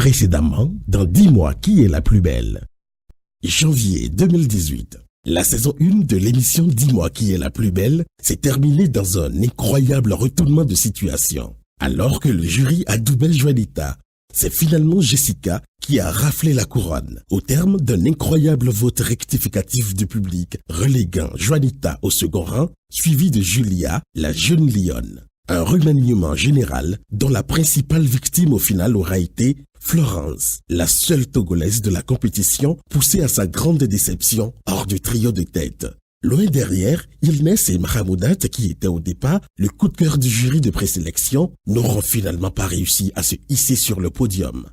Précédemment, dans 10 mois, qui est la plus belle? Janvier 2018. La saison 1 de l'émission 10 mois qui est la plus belle s'est terminée dans un incroyable retournement de situation. Alors que le jury adoubait Juanita, c'est finalement Jessica qui a raflé la couronne, au terme d'un incroyable vote rectificatif du public, reléguant Juanita au second rang, suivi de Julia, la jeune lionne. Un remaniement général dont la principale victime au final aura été Florence, la seule Togolaise de la compétition, poussée à sa grande déception hors du trio de tête. Loin derrière, Ilness et Mahamoudat, qui étaient au départ le coup de cœur du jury de présélection, n'auront finalement pas réussi à se hisser sur le podium.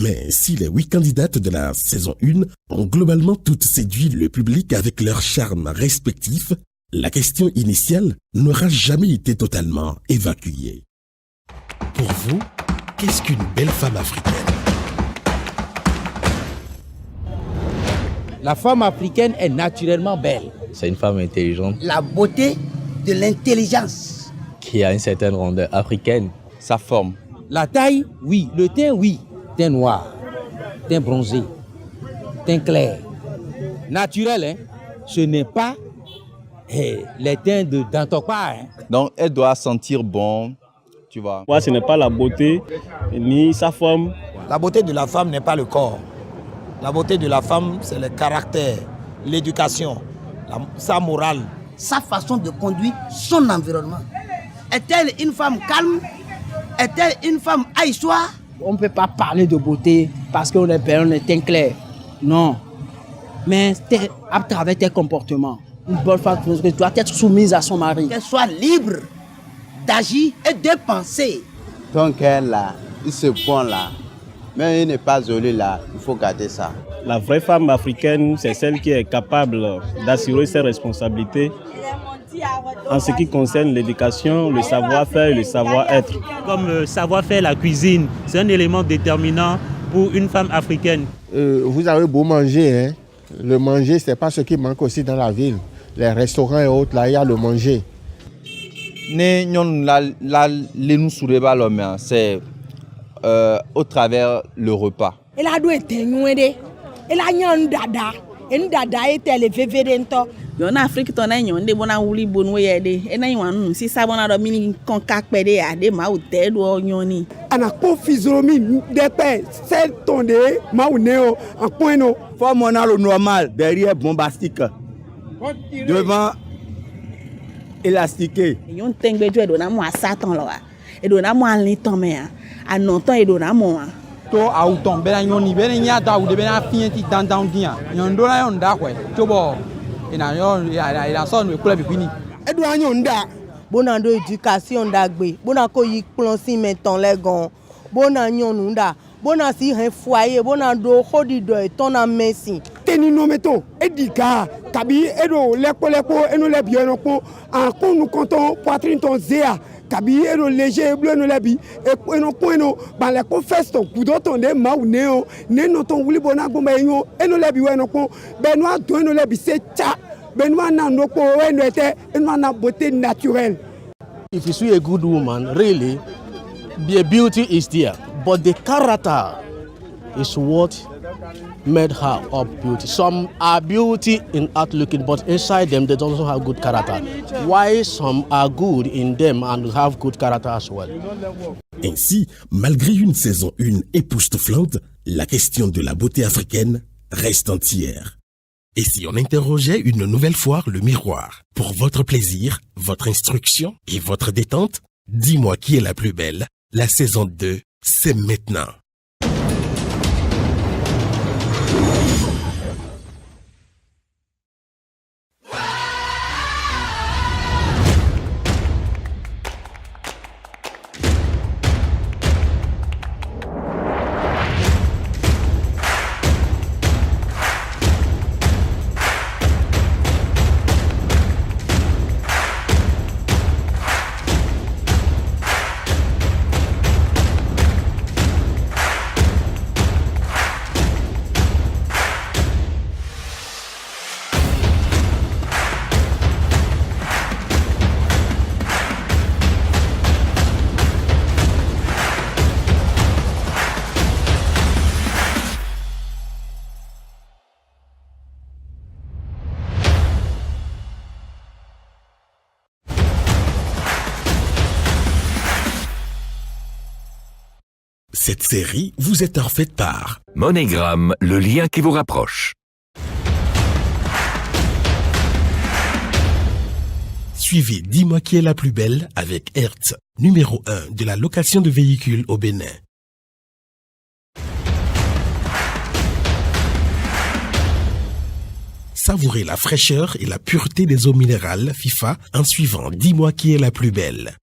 Mais si les 8 candidates de la saison 1 ont globalement toutes séduit le public avec leurs charmes respectifs, la question initiale n'aura jamais été totalement évacuée. Pour vous, qu'est-ce qu'une belle femme africaine? La femme africaine est naturellement belle. C'est une femme intelligente. La beauté de l'intelligence. Qui a une certaine rondeur africaine. Sa forme. La taille, oui. Le teint, oui. Teint noir, teint bronzé, teint clair. Naturel, hein. Ce n'est pas les teints d'Antokpa. Hein. Donc, elle doit sentir bon, tu vois. Moi, ce n'est pas la beauté, ni sa forme. La beauté de la femme n'est pas le corps. La beauté de la femme, c'est le caractère, l'éducation, sa morale. Sa façon de conduire son environnement. Est-elle une femme calme? Est-elle une femme haïssoire? On ne peut pas parler de beauté parce qu'on est teint clair. Non. Mais à travers tes comportements. Une bonne femme doit être soumise à son mari. Qu'elle soit libre d'agir et de penser. Donc elle là, il se prend là. Mais il n'est pas joli là, il faut garder ça. La vraie femme africaine, c'est celle qui est capable d'assurer ses responsabilités en ce qui concerne l'éducation, le savoir-faire et le savoir-être. Comme savoir-faire la cuisine, c'est un élément déterminant pour une femme africaine. Vous avez beau manger, hein? Le manger, ce n'est pas ce qui manque aussi dans la ville. Les restaurants et autres, là, il y a le manger. C'est au travers le repas. Elle a dû être elle a un dada. En dada était le vévédento. En Afrique, on a un bona wuli bonwe yede. En a un si sabona do mini konkak pede ya de ma ute do nyoni. Ana ko physionomie de paix, c'est tonde ma uneo en point no. Faut mon le normal derrière bombastique. Devant élastiqué. Yon tengbe jo do na mo satan lo wa. E do na mo alin ton me a. Anotan e do na mo a. To auton bena nyoni bena nya da u de bena fienti dandan dia. Nyondo na yon da kwe. Tobo ina yon ila so no ekula bibini. E do anyon da. Bona do éducation dagbe. Bona ko yi plan si meton le gan. Bona nyon nda. Bona si un foyer, bona do hodi do ton a messi. Teni no meto edika kabi edo lepo eno le bien ko en ko nous comptons poitrine ton zea kabi eno léger bleu no lebi e eno ko eno ba le ko festo kudo ton de ma u neo ne no ton wuli bona gbo enyo eno lebi we no ko benwa do eno lebi se cha benwa na no ko eno ete eno na beauté naturelle. If you see a good woman, really, the beauty is there. But the character is what made her up beauty. Some are beauty in outlooking, but inside them they also have good character. Why some are good in them and have good character as well. Ainsi, malgré une saison 1 époustouflante, la question de la beauté africaine reste entière. Et si on interrogeait une nouvelle fois le miroir, pour votre plaisir, votre instruction et votre détente, dis-moi qui est la plus belle. La saison 2, c'est maintenant. Cette série vous est offerte par MoneyGram, le lien qui vous rapproche. Suivez Dis-moi qui est la plus belle avec Hertz, numéro 1 de la location de véhicules au Bénin. Savourez la fraîcheur et la pureté des eaux minérales FIFA en suivant Dis-moi qui est la plus belle.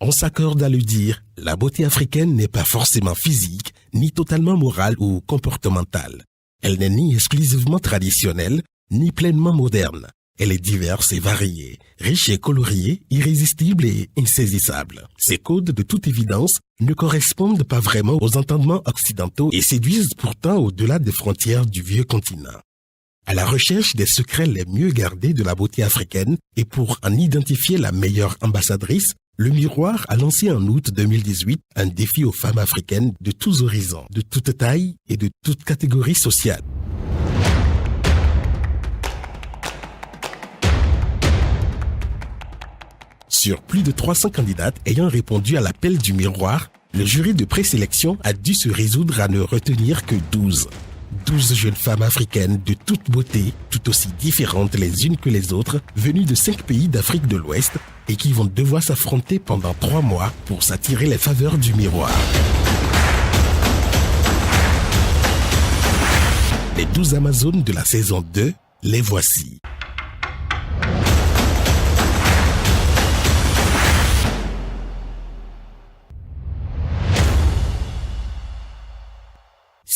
On s'accorde à le dire, la beauté africaine n'est pas forcément physique, ni totalement morale ou comportementale. Elle n'est ni exclusivement traditionnelle, ni pleinement moderne. Elle est diverse et variée, riche et coloriée, irrésistible et insaisissable. Ces codes, de toute évidence, ne correspondent pas vraiment aux entendements occidentaux et séduisent pourtant au-delà des frontières du vieux continent. À la recherche des secrets les mieux gardés de la beauté africaine et pour en identifier la meilleure ambassadrice, le Miroir a lancé en août 2018 un défi aux femmes africaines de tous horizons, de toute taille et de toute catégorie sociale. Sur plus de 300 candidates ayant répondu à l'appel du Miroir, le jury de présélection a dû se résoudre à ne retenir que 12. 12 jeunes femmes africaines de toute beauté, tout aussi différentes les unes que les autres, venues de 5 pays d'Afrique de l'Ouest et qui vont devoir s'affronter pendant 3 mois pour s'attirer les faveurs du Miroir. Les 12 Amazones de la saison 2, les voici.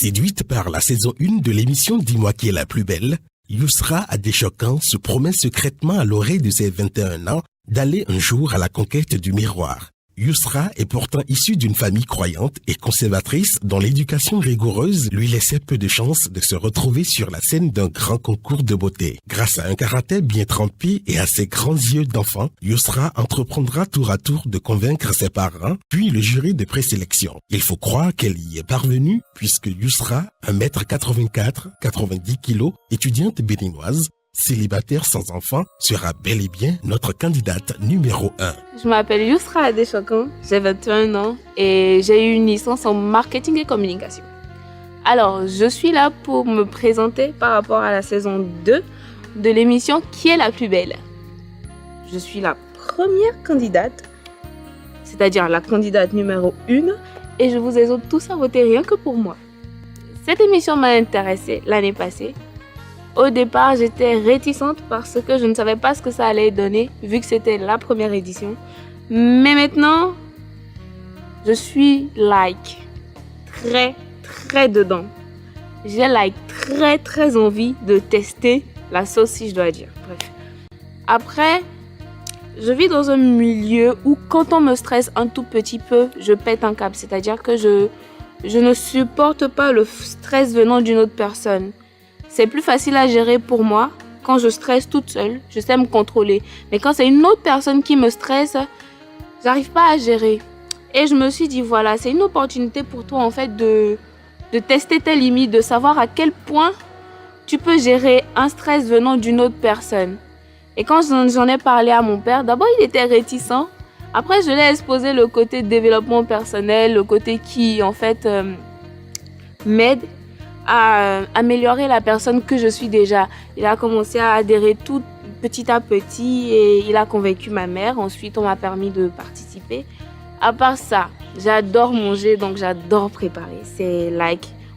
Séduite par la saison 1 de l'émission Dis-moi qui est la plus belle, Yousra Adéchokan se promet secrètement à l'oreille de ses 21 ans d'aller un jour à la conquête du Miroir. Yousra est pourtant issue d'une famille croyante et conservatrice dont l'éducation rigoureuse lui laissait peu de chances de se retrouver sur la scène d'un grand concours de beauté. Grâce à un karaté bien trempé et à ses grands yeux d'enfant, Yousra entreprendra tour à tour de convaincre ses parents, puis le jury de présélection. Il faut croire qu'elle y est parvenue puisque Yousra, 1m84, 90 kg, étudiante béninoise, célibataire sans enfant, sera bel et bien notre candidate numéro 1. Je m'appelle Yousra Adéchokan, j'ai 21 ans et j'ai eu une licence en marketing et communication. Alors, je suis là pour me présenter par rapport à la saison 2 de l'émission Qui est la plus belle. Je suis la première candidate, c'est-à-dire la candidate numéro 1 et je vous exhorte tous à voter rien que pour moi. Cette émission m'a intéressée l'année passée. Au départ, j'étais réticente parce que je ne savais pas ce que ça allait donner, vu que c'était la première édition. Mais maintenant, je suis très dedans. J'ai très envie de tester la sauce, si je dois dire. Bref. Après, je vis dans un milieu où quand on me stresse un tout petit peu, je pète un câble. C'est-à-dire que je ne supporte pas le stress venant d'une autre personne. C'est plus facile à gérer pour moi quand je stresse toute seule. Je sais me contrôler. Mais quand c'est une autre personne qui me stresse, j'arrive pas à gérer. Et je me suis dit, voilà, c'est une opportunité pour toi en fait de tester tes limites, de savoir à quel point tu peux gérer un stress venant d'une autre personne. Et quand j'en ai parlé à mon père, d'abord il était réticent. Après, je l'ai exposé le côté développement personnel, le côté qui en fait m'aide à améliorer la personne que je suis déjà. Il a commencé à adhérer tout petit à petit et il a convaincu ma mère. Ensuite, on m'a permis de participer. À part ça, j'adore manger, donc j'adore préparer. C'est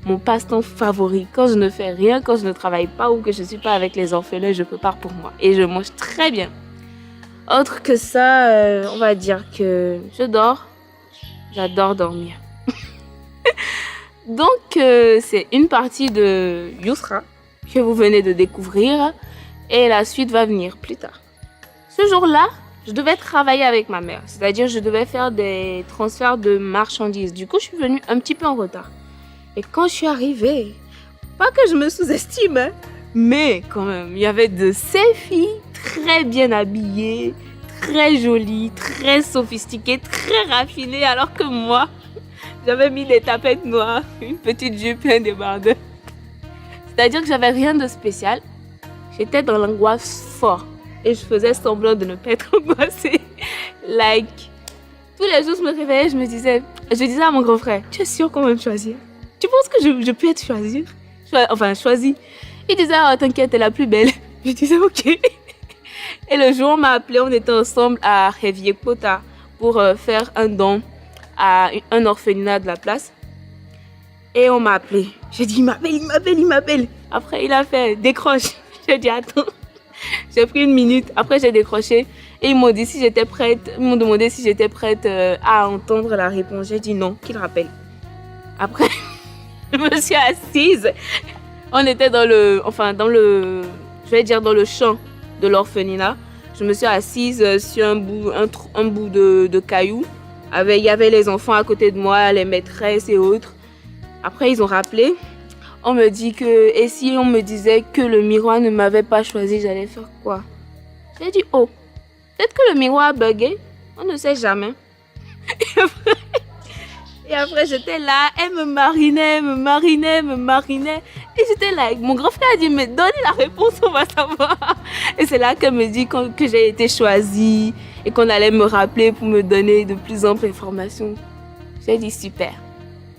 mon passe-temps favori. Quand je ne fais rien, quand je ne travaille pas ou que je ne suis pas avec les orphelins, je prépare pour moi. Et je mange très bien. Autre que ça, on va dire que je dors. J'adore dormir. Donc, c'est une partie de Yousra que vous venez de découvrir et la suite va venir plus tard. Ce jour-là, je devais travailler avec ma mère, c'est-à-dire je devais faire des transferts de marchandises. Du coup, je suis venue un petit peu en retard. Et quand je suis arrivée, pas que je me sous-estime, hein, mais quand même, il y avait de ces filles très bien habillées, très jolies, très sophistiquées, très raffinées, alors que moi, j'avais mis des tapettes noires, une petite jupe et un débardeur. C'est-à-dire que j'avais rien de spécial. J'étais dans l'angoisse fort et je faisais semblant de ne pas être angoissée. Tous les jours, je me réveillais, je disais à mon grand frère, tu es sûr qu'on va me choisir? Tu penses que je peux être choisie? Il disait, oh, t'inquiète, t'es la plus belle. Je disais, ok. Et le jour, on m'a appelé, on était ensemble à Révier-Pota pour faire un don à un orphelinat de la place. Et on m'a appelé. J'ai dit, il m'appelle. Après, il a fait, décroche. J'ai dit, attends. J'ai pris 1 minute. Après, j'ai décroché. Et ils m'ont dit si j'étais prête. Ils m'ont demandé si j'étais prête à entendre la réponse. J'ai dit non, qu'il rappelle. Après, je me suis assise. On était dans le champ de l'orphelinat. Je me suis assise sur un bout de cailloux. Il y avait les enfants à côté de moi, les maîtresses et autres. Après, ils ont rappelé. On me dit que, et si on me disait que le miroir ne m'avait pas choisi, j'allais faire quoi? J'ai dit, oh, peut-être que le miroir a bugué. On ne sait jamais. Et après, j'étais là, elle me marinait. Et j'étais là, mon grand frère a dit, mais donnez la réponse, on va savoir. Et c'est là qu'elle me dit que j'ai été choisie et qu'on allait me rappeler pour me donner de plus amples informations. J'ai dit, super.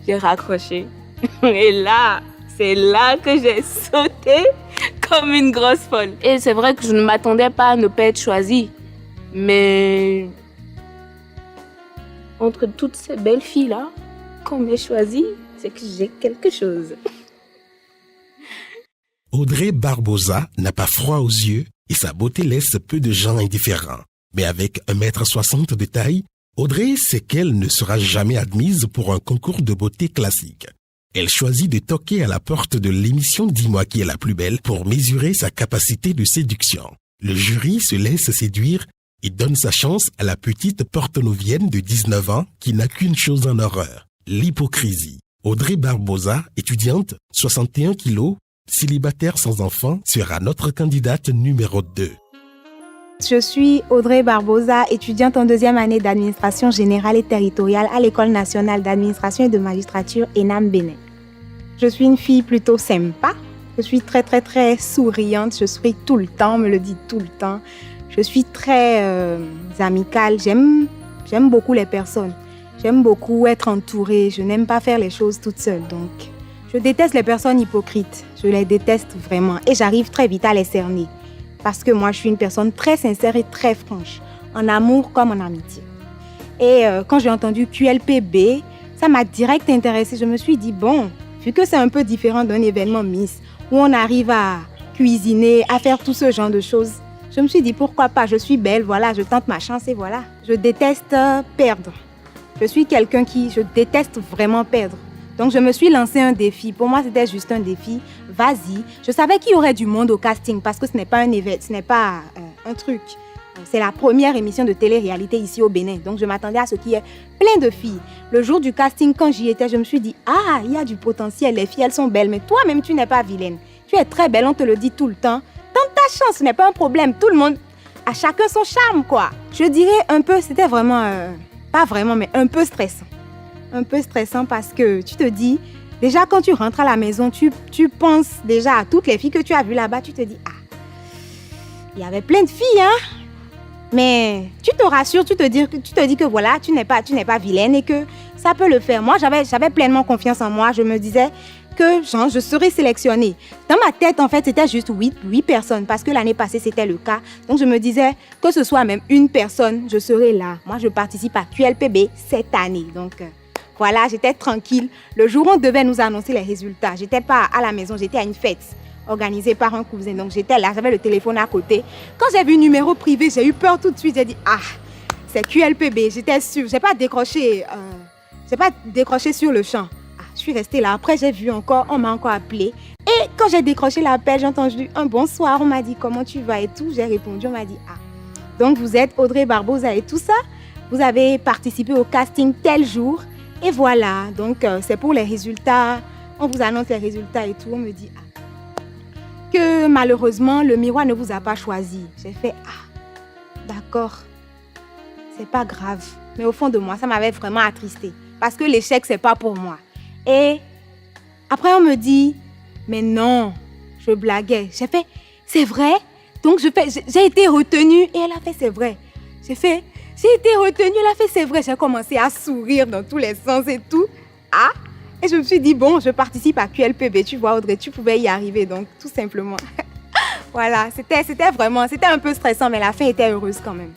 J'ai raccroché. Et là, c'est là que j'ai sauté comme une grosse folle. Et c'est vrai que je ne m'attendais pas à ne pas être choisie. Mais entre toutes ces belles filles-là, qu'on m'ait choisie, c'est que j'ai quelque chose. Audrey Barbosa n'a pas froid aux yeux et sa beauté laisse peu de gens indifférents. Mais avec 1,60 m de taille, Audrey sait qu'elle ne sera jamais admise pour un concours de beauté classique. Elle choisit de toquer à la porte de l'émission Dis-moi qui est la plus belle pour mesurer sa capacité de séduction. Le jury se laisse séduire et donne sa chance à la petite porto-novienne de 19 ans qui n'a qu'une chose en horreur, l'hypocrisie. Audrey Barbosa, étudiante, 61 kilos, célibataire sans enfant, sera notre candidate numéro 2. Je suis Audrey Barbosa, étudiante en 2e année d'administration générale et territoriale à l'École nationale d'administration et de magistrature ENAM Bénin. Je suis une fille plutôt sympa. Je suis très souriante. Je souris tout le temps, on me le dit tout le temps. Je suis très amicale. J'aime beaucoup les personnes. J'aime beaucoup être entourée. Je n'aime pas faire les choses toute seule. Donc, je déteste les personnes hypocrites. Je les déteste vraiment. Et j'arrive très vite à les cerner. Parce que moi, je suis une personne très sincère et très franche. En amour comme en amitié. Et quand j'ai entendu QLPB, ça m'a direct intéressée. Je me suis dit, bon, vu que c'est un peu différent d'un événement Miss, où on arrive à cuisiner, à faire tout ce genre de choses, je me suis dit, pourquoi pas, je suis belle, voilà, je tente ma chance et voilà. Je déteste perdre. Je suis quelqu'un je déteste vraiment perdre. Donc, je me suis lancé un défi. Pour moi, c'était juste un défi. Vas-y. Je savais qu'il y aurait du monde au casting parce que ce n'est pas un événement, ce n'est pas un truc. C'est la première émission de télé-réalité ici au Bénin. Donc, je m'attendais à ce qu'il y ait plein de filles. Le jour du casting, quand j'y étais, je me suis dit, ah, il y a du potentiel. Les filles, elles sont belles. Mais toi-même, tu n'es pas vilaine. Tu es très belle, on te le dit tout le temps. Tente ta chance, ce n'est pas un problème. Tout le monde, à chacun son charme, quoi. Je dirais un peu, c'était vraiment, pas vraiment, mais un peu stressant. Un peu stressant parce que tu te dis, déjà quand tu rentres à la maison, tu penses déjà à toutes les filles que tu as vues là-bas, tu te dis, ah, il y avait plein de filles, hein. Mais tu te rassures, tu te dis que voilà, tu n'es pas vilaine et que ça peut le faire. Moi, j'avais pleinement confiance en moi. Je me disais que genre, je serais sélectionnée. Dans ma tête, en fait, c'était juste 8 personnes parce que l'année passée, c'était le cas. Donc, je me disais que ce soit même une personne, je serais là. Moi, je participe à QLPB cette année. Donc, voilà, j'étais tranquille. Le jour où on devait nous annoncer les résultats, j'étais pas à la maison, j'étais à une fête organisée par un cousin. Donc, j'étais là, j'avais le téléphone à côté. Quand j'ai vu le numéro privé, j'ai eu peur tout de suite. J'ai dit, ah, c'est QLPB, j'étais sûre. J'ai pas décroché sur le champ. Ah, je suis restée là. Après, j'ai vu encore, on m'a encore appelé. Et quand j'ai décroché l'appel, j'ai entendu un bonsoir. On m'a dit, comment tu vas et tout. J'ai répondu, on m'a dit, ah, donc vous êtes Audrey Barbosa et tout ça. Vous avez participé au casting tel jour. Et voilà, donc c'est pour les résultats. On vous annonce les résultats et tout. On me dit, ah, que malheureusement, le miroir ne vous a pas choisi. J'ai fait, ah, d'accord, c'est pas grave. Mais au fond de moi, ça m'avait vraiment attristée. Parce que l'échec, c'est pas pour moi. Et après, on me dit, mais non, je blaguais. J'ai fait, c'est vrai. Donc j'ai été retenue et elle a fait c'est vrai. J'ai été retenue, elle a fait c'est vrai. J'ai commencé à sourire dans tous les sens et tout. Ah, et je me suis dit bon, je participe à QLPB, tu vois Audrey, tu pouvais y arriver donc tout simplement. Voilà, c'était un peu stressant mais la fin était heureuse quand même.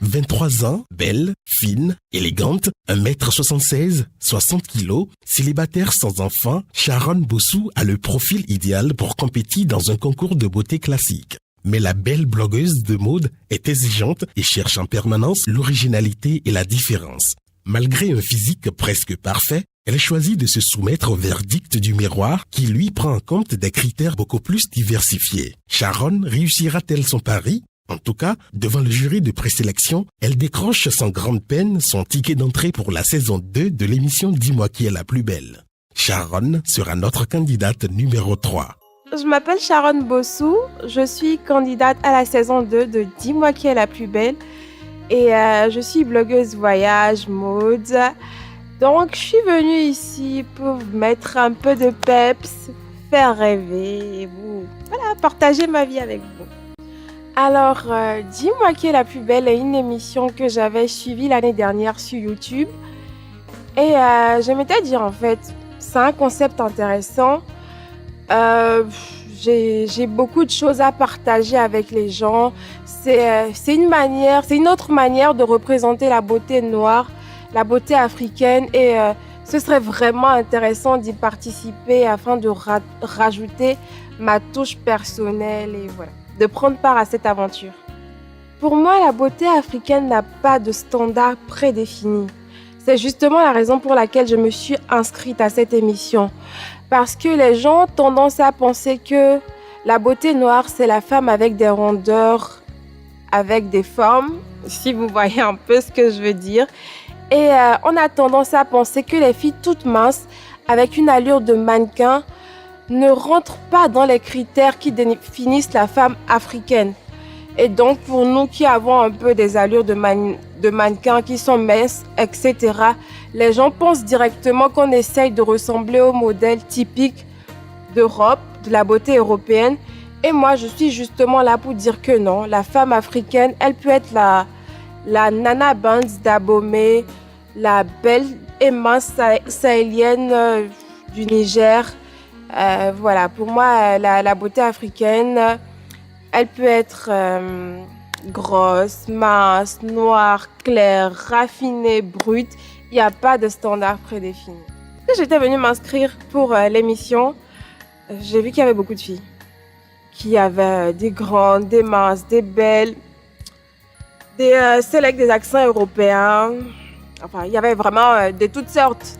23 ans, belle, fine, élégante, 1m76, 60 kg, célibataire sans enfant, Sharon Bossou a le profil idéal pour compétir dans un concours de beauté classique. Mais la belle blogueuse de mode est exigeante et cherche en permanence l'originalité et la différence. Malgré un physique presque parfait, elle choisit de se soumettre au verdict du miroir qui lui prend en compte des critères beaucoup plus diversifiés. Sharon réussira-t-elle son pari ? En tout cas, devant le jury de présélection, elle décroche sans grande peine son ticket d'entrée pour la saison 2 de l'émission Dis-moi qui est la plus belle. Sharon sera notre candidate numéro 3. Je m'appelle Sharon Bossou, je suis candidate à la saison 2 de Dis-moi qui est la plus belle et je suis blogueuse voyage, mode. Donc je suis venue ici pour mettre un peu de peps, faire rêver et partager ma vie avec vous. Alors, Dis-moi qui est la plus belle est une émission que j'avais suivie l'année dernière sur YouTube. Et je m'étais dit, en fait, c'est un concept intéressant. J'ai beaucoup de choses à partager avec les gens. C'est une autre manière de représenter la beauté noire, la beauté africaine. Et ce serait vraiment intéressant d'y participer afin de rajouter ma touche personnelle et voilà, de prendre part à cette aventure. Pour moi, la beauté africaine n'a pas de standard prédéfini. C'est justement la raison pour laquelle je me suis inscrite à cette émission. Parce que les gens ont tendance à penser que la beauté noire, c'est la femme avec des rondeurs, avec des formes, si vous voyez un peu ce que je veux dire. Et on a tendance à penser que les filles toutes minces, avec une allure de mannequin, ne rentrent pas dans les critères qui définissent la femme africaine. Et donc, pour nous qui avons un peu des allures de mannequins, qui sont minces, etc., les gens pensent directement qu'on essaye de ressembler au modèle typique d'Europe, de la beauté européenne. Et moi, je suis justement là pour dire que non, la femme africaine, elle peut être la Nana Bands d'Abomey, la belle et mince sahélienne du Niger. Voilà, pour moi, la beauté africaine, elle peut être grosse, mince, noire, claire, raffinée, brute. Il n'y a pas de standard prédéfini. Quand j'étais venue m'inscrire pour l'émission, j'ai vu qu'il y avait beaucoup de filles. Qu'il y avait des grandes, des minces, des belles, celles avec des accents européens. Enfin, il y avait vraiment de toutes sortes.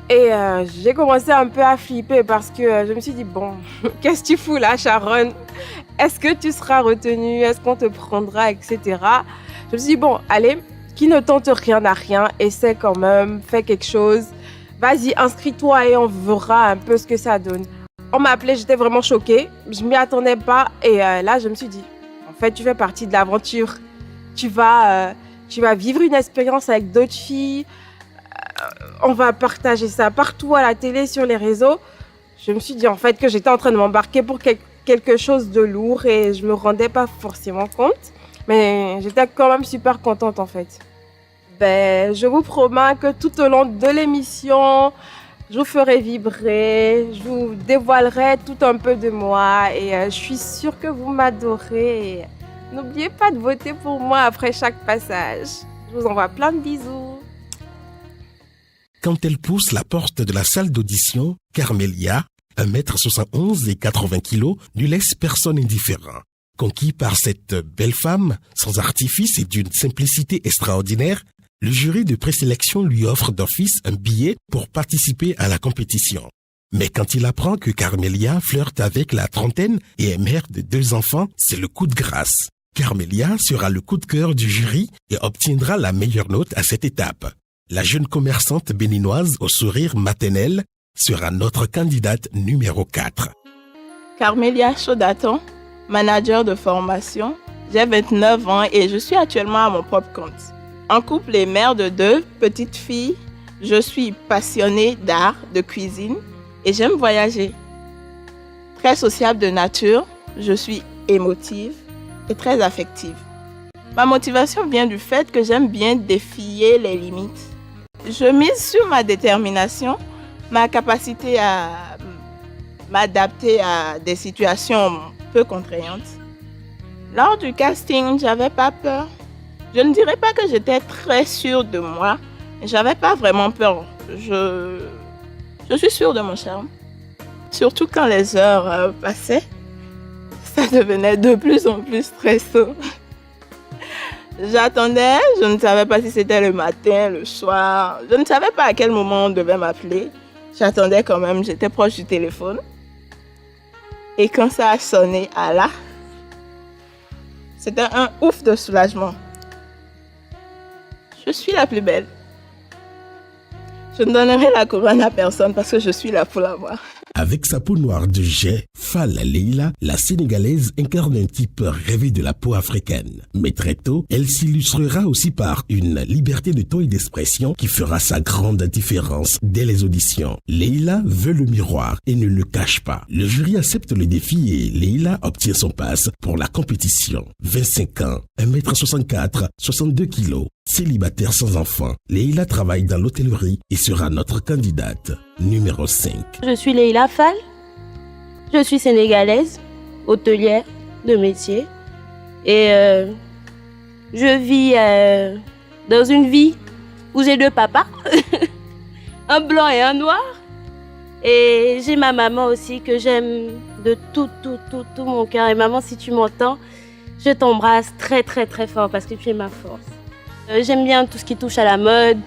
Et j'ai commencé un peu à flipper parce que je me suis dit, bon, qu'est-ce que tu fous là, Sharon? Est-ce que tu seras retenue? Est-ce qu'on te prendra, etc. Je me suis dit, bon, allez, qui ne tente rien n'a rien, essaie quand même, fais quelque chose. Vas-y, inscris-toi et on verra un peu ce que ça donne. On m'a appelée, j'étais vraiment choquée. Je ne m'y attendais pas. Et là, je me suis dit, en fait, tu fais partie de l'aventure. Tu vas vivre une expérience avec d'autres filles. On va partager ça partout à la télé, sur les réseaux. Je me suis dit en fait que j'étais en train de m'embarquer pour quelque chose de lourd et je me rendais pas forcément compte. Mais j'étais quand même super contente en fait. Je vous promets que tout au long de l'émission, je vous ferai vibrer, je vous dévoilerai tout un peu de moi et je suis sûre que vous m'adorez. Et n'oubliez pas de voter pour moi après chaque passage. Je vous envoie plein de bisous. Quand elle pousse la porte de la salle d'audition, Carmelia, 1m71 et 80 kg, ne laisse personne indifférent. Conquis par cette belle femme, sans artifice et d'une simplicité extraordinaire, le jury de présélection lui offre d'office un billet pour participer à la compétition. Mais quand il apprend que Carmelia flirte avec la trentaine et est mère de 2 enfants, c'est le coup de grâce. Carmelia sera le coup de cœur du jury et obtiendra la meilleure note à cette étape. La jeune commerçante béninoise au sourire maternel sera notre candidate numéro 4. Carmelia Chodaton, manager de formation. J'ai 29 ans et je suis actuellement à mon propre compte. En couple et mère de 2 petites filles, je suis passionnée d'art, de cuisine et j'aime voyager. Très sociable de nature, je suis émotive et très affective. Ma motivation vient du fait que j'aime bien défier les limites. Je mise sur ma détermination, ma capacité à m'adapter à des situations peu contraignantes. Lors du casting, j'avais pas peur. Je ne dirais pas que j'étais très sûre de moi, mais j'avais pas vraiment peur. Je suis sûre de mon charme. Surtout quand les heures passaient, ça devenait de plus en plus stressant. J'attendais, je ne savais pas si c'était le matin, le soir. Je ne savais pas à quel moment on devait m'appeler. J'attendais quand même, j'étais proche du téléphone. Et quand ça a sonné à là, c'était un ouf de soulagement. Je suis la plus belle. Je ne donnerai la couronne à personne parce que je suis là pour l'avoir. Avec sa peau noire de jet, Fall Leila, la Sénégalaise incarne un type rêvé de la peau africaine. Mais très tôt, elle s'illustrera aussi par une liberté de ton et d'expression qui fera sa grande différence dès les auditions. Leila veut le miroir et ne le cache pas. Le jury accepte le défi et Leila obtient son passe pour la compétition. 25 ans, 1m64, 62 kg. Célibataire sans enfant, Leila travaille dans l'hôtellerie et sera notre candidate numéro 5. Je suis Leila Fall, je suis sénégalaise, hôtelière de métier et je vis dans une vie où j'ai 2 papas, un blanc et un noir. Et j'ai ma maman aussi que j'aime de tout mon cœur. Et maman, si tu m'entends, je t'embrasse très fort parce que tu es ma force. J'aime bien tout ce qui touche à la mode.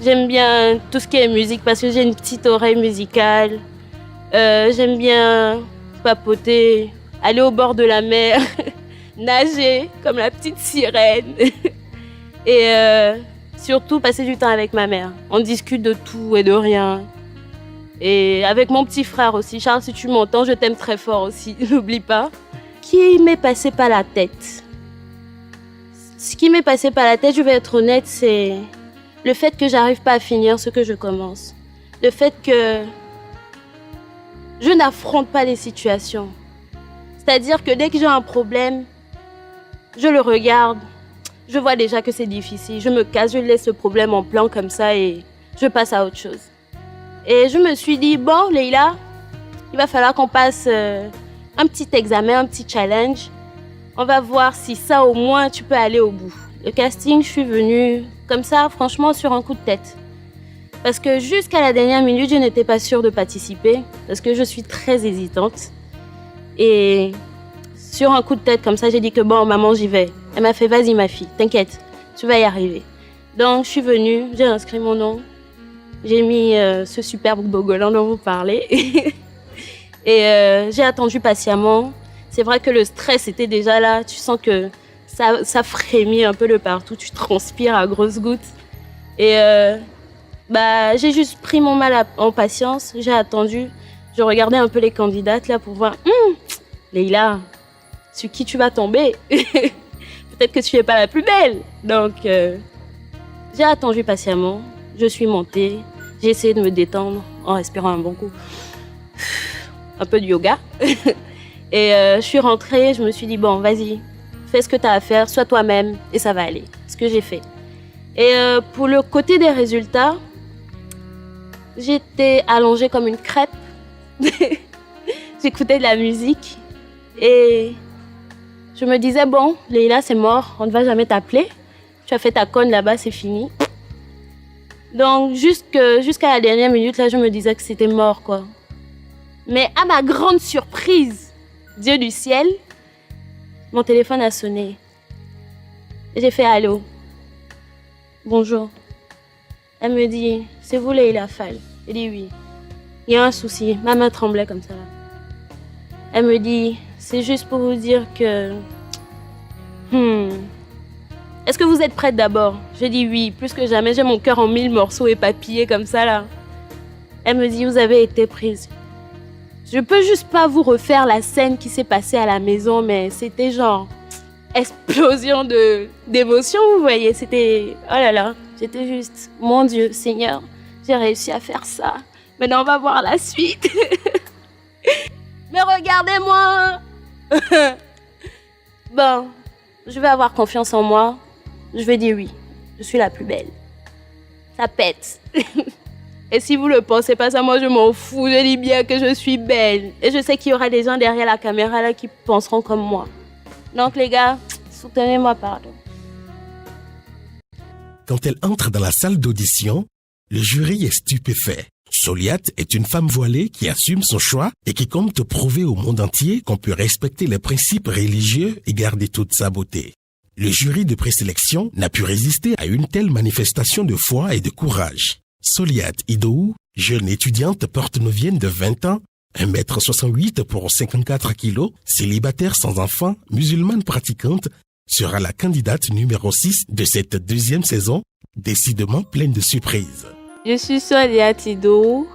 J'aime bien tout ce qui est musique parce que j'ai une petite oreille musicale. J'aime bien papoter, aller au bord de la mer, nager comme la petite sirène. Et surtout passer du temps avec ma mère. On discute de tout et de rien. Et avec mon petit frère aussi. Charles, si tu m'entends, je t'aime très fort aussi, n'oublie pas. Qui m'est passé par la tête? Ce qui m'est passé par la tête, je vais être honnête, c'est le fait que j'arrive pas à finir ce que je commence. Le fait que je n'affronte pas les situations. C'est-à-dire que dès que j'ai un problème, je le regarde, je vois déjà que c'est difficile. Je me casse, je laisse le problème en plan comme ça et je passe à autre chose. Et je me suis dit, bon, Leila, il va falloir qu'on passe un petit examen, un petit challenge. On va voir si ça, au moins, tu peux aller au bout. Le casting, je suis venue comme ça, franchement, sur un coup de tête. Parce que jusqu'à la dernière minute, je n'étais pas sûre de participer. Parce que je suis très hésitante. Et sur un coup de tête comme ça, j'ai dit que bon, maman, j'y vais. Elle m'a fait, vas-y ma fille, t'inquiète, tu vas y arriver. Donc, je suis venue, j'ai inscrit mon nom. J'ai mis ce superbe bogolan dont vous parlez. Et j'ai attendu patiemment. C'est vrai que le stress était déjà là. Tu sens que ça frémit un peu de partout. Tu transpires à grosses gouttes. Et j'ai juste pris mon mal en patience. J'ai attendu. Je regardais un peu les candidates là pour voir. Leila, sur qui tu vas tomber? Peut-être que tu n'es pas la plus belle. Donc, j'ai attendu patiemment. Je suis montée. J'ai essayé de me détendre en respirant un bon coup. Un peu de yoga. Et je suis rentrée, je me suis dit, bon, vas-y, fais ce que tu as à faire, sois toi-même, et ça va aller. Ce que j'ai fait. Et pour le côté des résultats, j'étais allongée comme une crêpe. J'écoutais de la musique. Et je me disais, bon, Leila, c'est mort, on ne va jamais t'appeler. Tu as fait ta conne là-bas, c'est fini. Donc, jusqu'à la dernière minute, là, je me disais que c'était mort, quoi. Mais à ma grande surprise, Dieu du ciel, mon téléphone a sonné. Et j'ai fait allô. Bonjour. Elle me dit, c'est vous Leila Fall? J'ai dit oui. Il y a un souci. Ma main tremblait comme ça. Elle me dit, c'est juste pour vous dire que... Est-ce que vous êtes prête d'abord? J'ai dit oui, plus que jamais. J'ai mon cœur en 1000 morceaux éparpillés comme ça là. Elle me dit, vous avez été prise. Je peux juste pas vous refaire la scène qui s'est passée à la maison, mais c'était genre explosion d'émotions, vous voyez. C'était, oh là là, j'étais juste, mon Dieu, Seigneur, j'ai réussi à faire ça. Maintenant, on va voir la suite. Mais regardez-moi. Ben, je vais avoir confiance en moi. Je vais dire oui. Je suis la plus belle. Ça pète. Et si vous le pensez pas ça, moi je m'en fous. Je dis bien que je suis belle. Et je sais qu'il y aura des gens derrière la caméra là qui penseront comme moi. Donc les gars, soutenez-moi, pardon. Quand elle entre dans la salle d'audition, le jury est stupéfait. Soliat est une femme voilée qui assume son choix et qui compte prouver au monde entier qu'on peut respecter les principes religieux et garder toute sa beauté. Le jury de présélection n'a pu résister à une telle manifestation de foi et de courage. Soliat Idou, jeune étudiante porte-novienne de 20 ans, 1m68 pour 54 kilos, célibataire sans enfant, musulmane pratiquante, sera la candidate numéro 6 de cette deuxième saison, décidément pleine de surprises. Je suis Soliat Idou,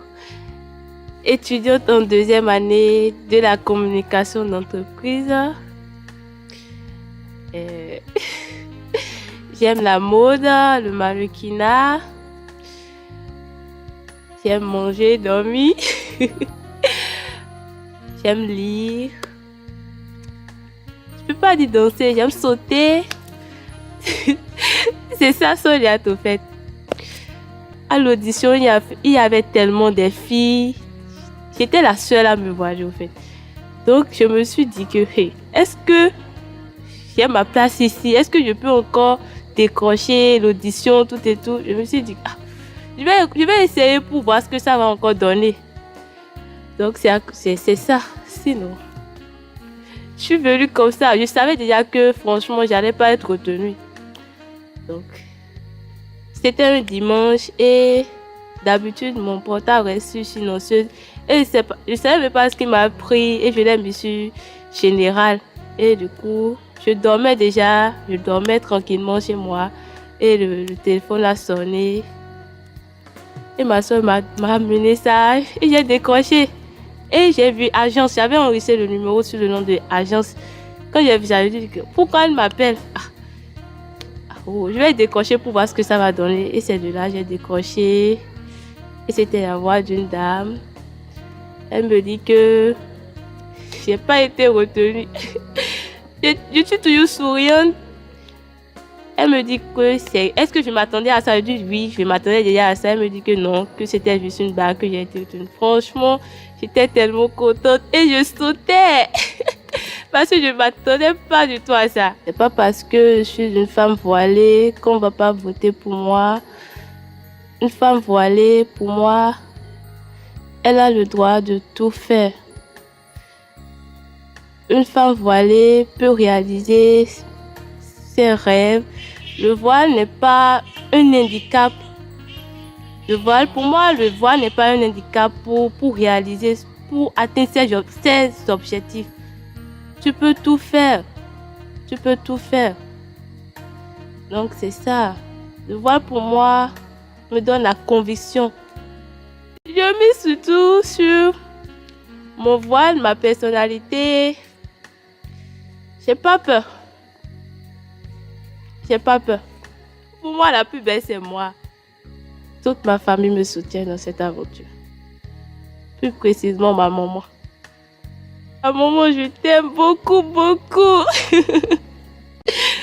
étudiante en deuxième année de la communication d'entreprise. J'aime la mode, le mannequinat. J'aime manger, dormir. J'aime lire. Je peux pas dire danser, j'aime sauter. C'est ça, Soliat, au fait. À l'audition, il y avait tellement de filles. J'étais la seule à me voir, au fait. Donc, je me suis dit que, hey, est-ce que j'ai ma place ici? Est-ce que je peux encore décrocher l'audition, tout et tout? Je me suis dit, je vais essayer pour voir ce que ça va encore donner. Donc, c'est ça. Sinon, je suis venue comme ça. Je savais déjà que, franchement, j'allais pas être retenue. Donc, c'était un dimanche et d'habitude, mon portable reste silencieuse. Et je ne savais même pas ce qui m'a pris et je l'ai mis sur général. Et du coup, je dormais tranquillement chez moi. Et le téléphone a sonné. Et ma soeur m'a amené ça et j'ai décroché. Et j'ai vu Agence, j'avais enregistré le numéro sur le nom de Agence. Quand j'ai vu, j'avais dit pourquoi elle m'appelle? Je vais décrocher pour voir ce que ça va donner. Et c'est de là que j'ai décroché. Et c'était la voix d'une dame. Elle me dit que j'ai pas été retenue. Je suis toujours souriante. Elle me dit que est-ce que je m'attendais à ça? Je dis oui, je m'attendais déjà à ça. Elle me dit que non, que c'était juste une blague, que j'ai été retenue. Franchement, j'étais tellement contente et je sautais. Parce que je ne m'attendais pas du tout à ça. C'est pas parce que je suis une femme voilée qu'on ne va pas voter pour moi. Une femme voilée, pour moi, elle a le droit de tout faire. Une femme voilée peut réaliser ses rêves. Le voile n'est pas un handicap. Pour moi, le voile n'est pas un handicap pour réaliser, pour atteindre ses objectifs. Tu peux tout faire. Tu peux tout faire. Donc c'est ça. Le voile pour moi me donne la conviction. Je mise surtout sur mon voile, ma personnalité. J'ai pas peur. J'ai pas peur. Pour moi, la plus belle, c'est moi. Toute ma famille me soutient dans cette aventure. Plus précisément, ma maman. Ma maman, je t'aime beaucoup, beaucoup.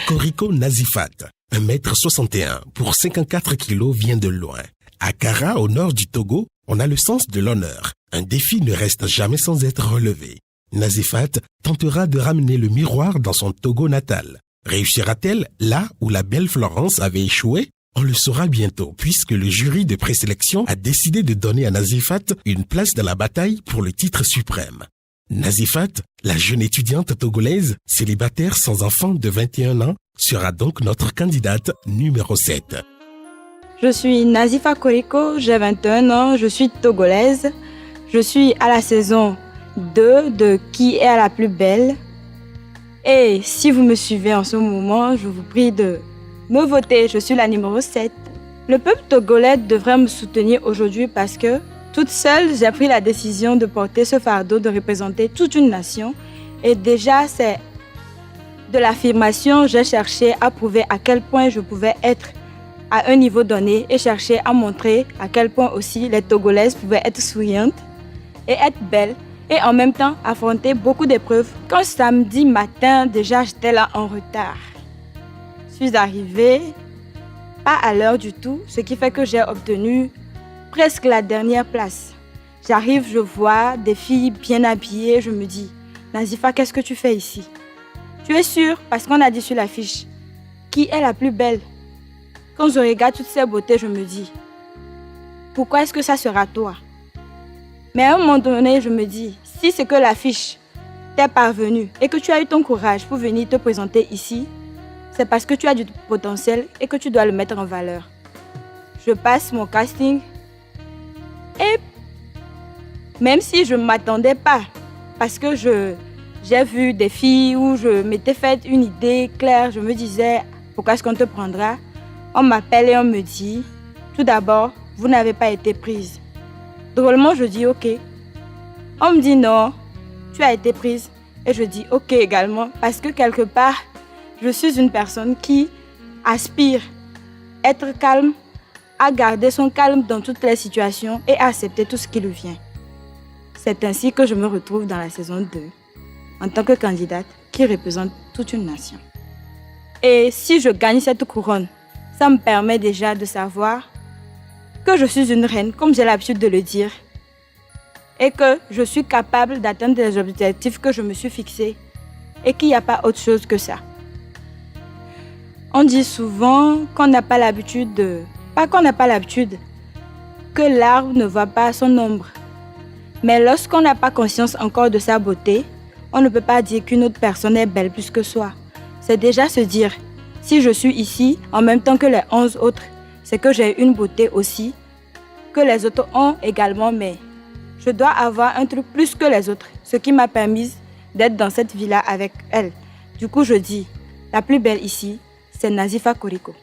Koriko Nazifat, 1m61 pour 54 kilos, vient de loin. À Kara, au nord du Togo, on a le sens de l'honneur. Un défi ne reste jamais sans être relevé. Nazifat tentera de ramener le miroir dans son Togo natal. Réussira-t-elle là où la belle Florence avait échoué? On le saura bientôt puisque le jury de présélection a décidé de donner à Nazifat une place dans la bataille pour le titre suprême. Nazifat, la jeune étudiante togolaise, célibataire sans enfant de 21 ans, sera donc notre candidate numéro 7. Je suis Nazifa Koriko, j'ai 21 ans, je suis togolaise. Je suis à la saison 2 de Qui est la plus belle? Et si vous me suivez en ce moment, je vous prie de me voter, je suis la numéro 7. Le peuple togolais devrait me soutenir aujourd'hui parce que toute seule, j'ai pris la décision de porter ce fardeau, de représenter toute une nation. Et déjà, c'est de l'affirmation, j'ai cherché à prouver à quel point je pouvais être à un niveau donné et chercher à montrer à quel point aussi les Togolaises pouvaient être souriantes et être belles et en même temps affronter beaucoup d'épreuves. Quand samedi matin, déjà j'étais là en retard. Je suis arrivée pas à l'heure du tout, ce qui fait que j'ai obtenu presque la dernière place. J'arrive, je vois des filles bien habillées, je me dis, Nazifa, qu'est-ce que tu fais ici? Tu es sûre? Parce qu'on a dit sur l'affiche, qui est la plus belle? Quand je regarde toutes ces beautés, je me dis, pourquoi est-ce que ça sera toi? Mais à un moment donné, je me dis, si c'est que l'affiche t'est parvenue et que tu as eu ton courage pour venir te présenter ici, c'est parce que tu as du potentiel et que tu dois le mettre en valeur. Je passe mon casting et même si je ne m'attendais pas, parce que j'ai vu des filles où je m'étais fait une idée claire, je me disais, pourquoi est-ce qu'on te prendra? On m'appelle et on me dit, tout d'abord, vous n'avez pas été prise. Drôlement, je dis ok. On me dit non, tu as été prise. Et je dis ok également, parce que quelque part, je suis une personne qui aspire à être calme, à garder son calme dans toutes les situations et à accepter tout ce qui lui vient. C'est ainsi que je me retrouve dans la saison 2, en tant que candidate qui représente toute une nation. Et si je gagne cette couronne, ça me permet déjà de savoir que je suis une reine, comme j'ai l'habitude de le dire, et que je suis capable d'atteindre les objectifs que je me suis fixés et qu'il n'y a pas autre chose que ça. On dit souvent qu'on n'a pas l'habitude que l'arbre ne voit pas son ombre. Mais lorsqu'on n'a pas conscience encore de sa beauté, on ne peut pas dire qu'une autre personne est belle plus que soi. C'est déjà se dire, si je suis ici en même temps que les 11 autres, c'est que j'ai une beauté aussi, que les autres ont également, mais je dois avoir un truc plus que les autres, ce qui m'a permis d'être dans cette vie-là avec elle. Du coup, je dis, la plus belle ici, c'est Nazifa Koriko.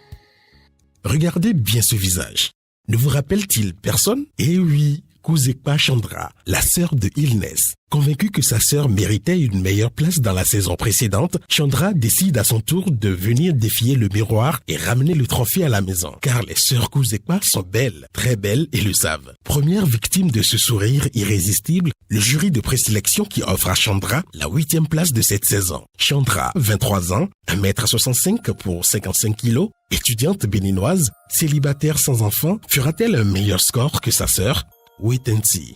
Regardez bien ce visage. Ne vous rappelle-t-il personne? Eh oui, Kuzekpa Chandra, la sœur de Ilness. Convaincue que sa sœur méritait une meilleure place dans la saison précédente, Chandra décide à son tour de venir défier le miroir et ramener le trophée à la maison. Car les sœurs Kuzekpa sont belles, très belles et le savent. Première victime de ce sourire irrésistible, le jury de présélection qui offre à Chandra la 8e place de cette saison. Chandra, 23 ans, 1m65 pour 55 kg, étudiante béninoise, célibataire sans enfant, fera-t-elle un meilleur score que sa sœur? Wait and see.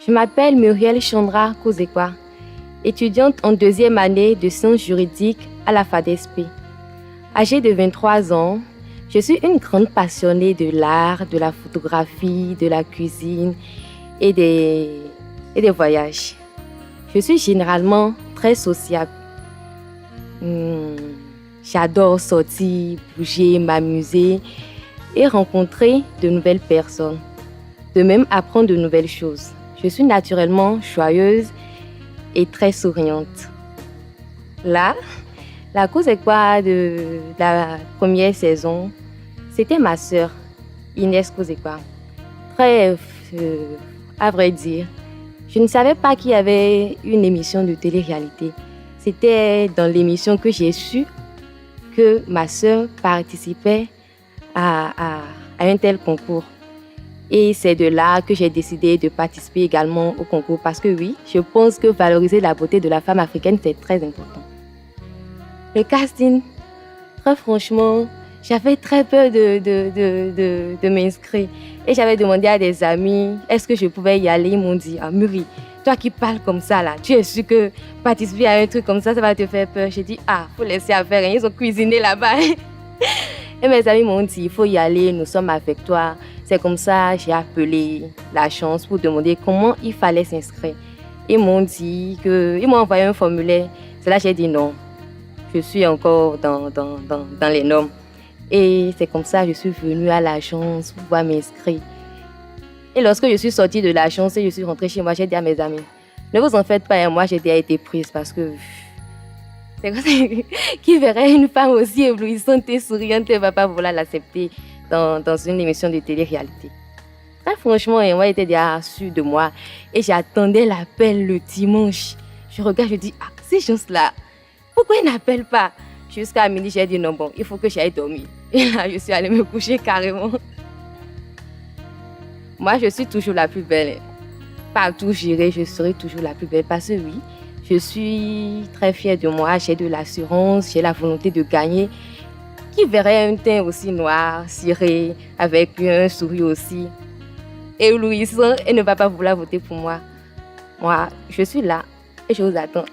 Je m'appelle Muriel Chandra Kuzekpa, étudiante en 2e année de sciences juridiques à la FADESP. Âgée de 23 ans, je suis une grande passionnée de l'art, de la photographie, de la cuisine et des voyages. Je suis généralement très sociable. J'adore sortir, bouger, m'amuser et rencontrer de nouvelles personnes. De même apprendre de nouvelles choses. Je suis naturellement joyeuse et très souriante. Là, la Kuzekpa de la première saison, c'était ma sœur, Inès Kuzekpa. Très, à vrai dire, je ne savais pas qu'il y avait une émission de télé-réalité. C'était dans l'émission que j'ai su que ma sœur participait à un tel concours. Et c'est de là que j'ai décidé de participer également au concours parce que oui, je pense que valoriser la beauté de la femme africaine, c'est très important. Le casting, très franchement, j'avais très peur de m'inscrire. Et j'avais demandé à des amis, est-ce que je pouvais y aller? Ils m'ont dit, ah Muri, toi qui parles comme ça là, tu es sûr que participer à un truc comme ça va te faire peur? J'ai dit, ah, faut laisser faire, ils ont cuisiné là-bas. Et mes amis m'ont dit, il faut y aller, nous sommes avec toi. C'est comme ça, j'ai appelé l'agence pour demander comment il fallait s'inscrire. Ils m'ont dit ils m'ont envoyé un formulaire. C'est là que j'ai dit non. Je suis encore dans les normes. Et c'est comme ça que je suis venue à l'agence pour pouvoir m'inscrire. Et lorsque je suis sortie de l'agence et je suis rentrée chez moi, j'ai dit à mes amis, ne vous en faites pas, moi j'ai déjà été prise parce que c'est comme ça qui verrait une femme aussi éblouissante et souriante et ne va pas vouloir l'accepter dans une émission de télé-réalité. Très franchement, moi j'étais déjà sûre de moi et j'attendais l'appel le dimanche. Je regarde, je dis, ah, ces gens-là, pourquoi ils n'appellent pas? Jusqu'à midi, j'ai dit non, bon, il faut que j'aille dormir. Et là, je suis allée me coucher carrément. Moi, je suis toujours la plus belle. partout où j'irai, je serai toujours la plus belle. Parce que oui, je suis très fière de moi, j'ai de l'assurance, j'ai la volonté de gagner. Qui verrait un teint aussi noir, ciré, avec un sourire aussi éblouissant et ne va pas vouloir voter pour moi? Moi, je suis là et je vous attends.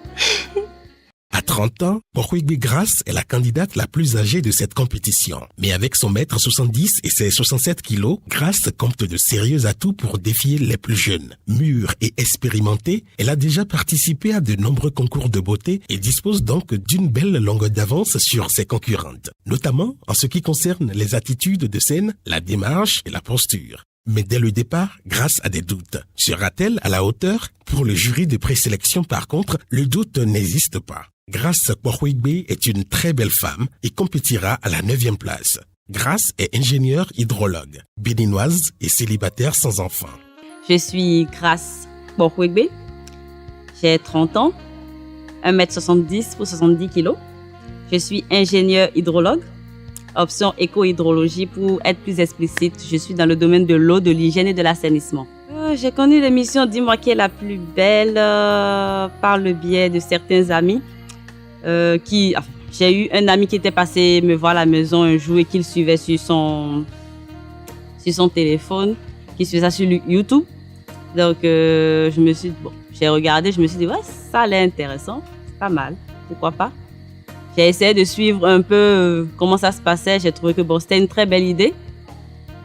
À 30 ans, Bohwegbe Grace est la candidate la plus âgée de cette compétition. Mais avec son 1m70 et ses 67 kilos, Grace compte de sérieux atouts pour défier les plus jeunes. Mûre et expérimentée, elle a déjà participé à de nombreux concours de beauté et dispose donc d'une belle longueur d'avance sur ses concurrentes, notamment en ce qui concerne les attitudes de scène, la démarche et la posture. Mais dès le départ, Grace a des doutes. Sera-t-elle à la hauteur? Pour le jury de présélection, par contre, le doute n'existe pas. Grace Bohwegbe est une très belle femme et compétira à la 9e place. Grace est ingénieure hydrologue, béninoise et célibataire sans enfant. Je suis Grace Bohwegbe, j'ai 30 ans, 1m70 pour 70 kg. Je suis ingénieure hydrologue, option éco-hydrologie pour être plus explicite. Je suis dans le domaine de l'eau, de l'hygiène et de l'assainissement. J'ai connu l'émission Dis-moi qui est la plus belle par le biais de certains amis. J'ai eu un ami qui était passé me voir à la maison un jour et qu'il suivait sur son téléphone, qui suivait ça sur YouTube. Donc j'ai regardé, je me suis dit ouais, ça a l'air intéressant, c'est pas mal, pourquoi pas. J'ai essayé de suivre un peu comment ça se passait, j'ai trouvé que c'était une très belle idée.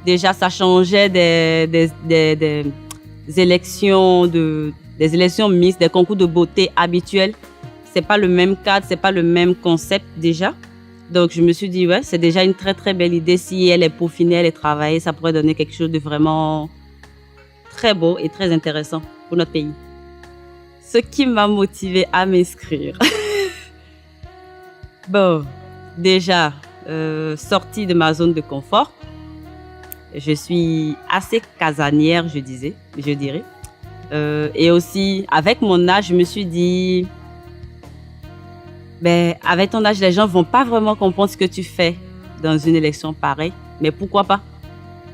Déjà ça changeait des élections mixtes, des concours de beauté habituels. C'est pas le même cadre, c'est pas le même concept déjà. Donc je me suis dit ouais, c'est déjà une très très belle idée. Si elle est peaufinée, elle est travaillée, ça pourrait donner quelque chose de vraiment très beau et très intéressant pour notre pays. Ce qui m'a motivée à m'inscrire. Bon, déjà sortie de ma zone de confort. Je suis assez casanière, je dirais. Et aussi avec mon âge, je me suis dit avec ton âge, les gens vont pas vraiment comprendre ce que tu fais dans une élection pareille. Mais pourquoi pas?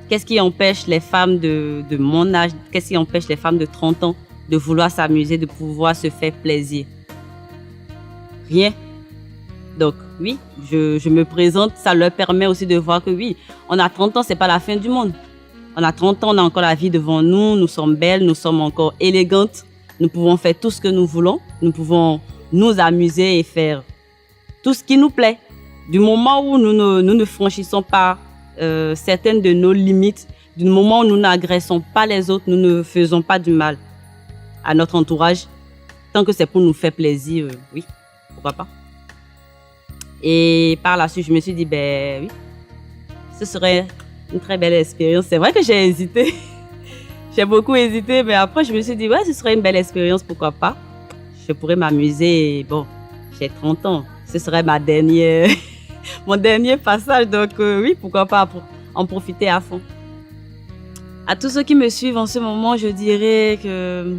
Qu'est-ce qui empêche les femmes de mon âge, qu'est-ce qui empêche les femmes de 30 ans de vouloir s'amuser, de pouvoir se faire plaisir? Rien. Donc oui, je me présente, ça leur permet aussi de voir que oui, on a 30 ans, c'est pas la fin du monde. On a 30 ans, on a encore la vie devant nous, nous sommes belles, nous sommes encore élégantes, nous pouvons faire tout ce que nous voulons, nous pouvons nous amuser et faire tout ce qui nous plaît. Du moment où nous ne franchissons pas certaines de nos limites, du moment où nous n'agressons pas les autres, nous ne faisons pas du mal à notre entourage, tant que c'est pour nous faire plaisir, oui, pourquoi pas. Et par la suite, je me suis dit, oui, ce serait une très belle expérience. C'est vrai que j'ai hésité, j'ai beaucoup hésité, mais après je me suis dit, ouais, ce serait une belle expérience, pourquoi pas. Je pourrais m'amuser. Bon, j'ai 30 ans. Ce serait mon dernier passage. Donc oui, pourquoi pas en profiter à fond. À tous ceux qui me suivent en ce moment, je dirais que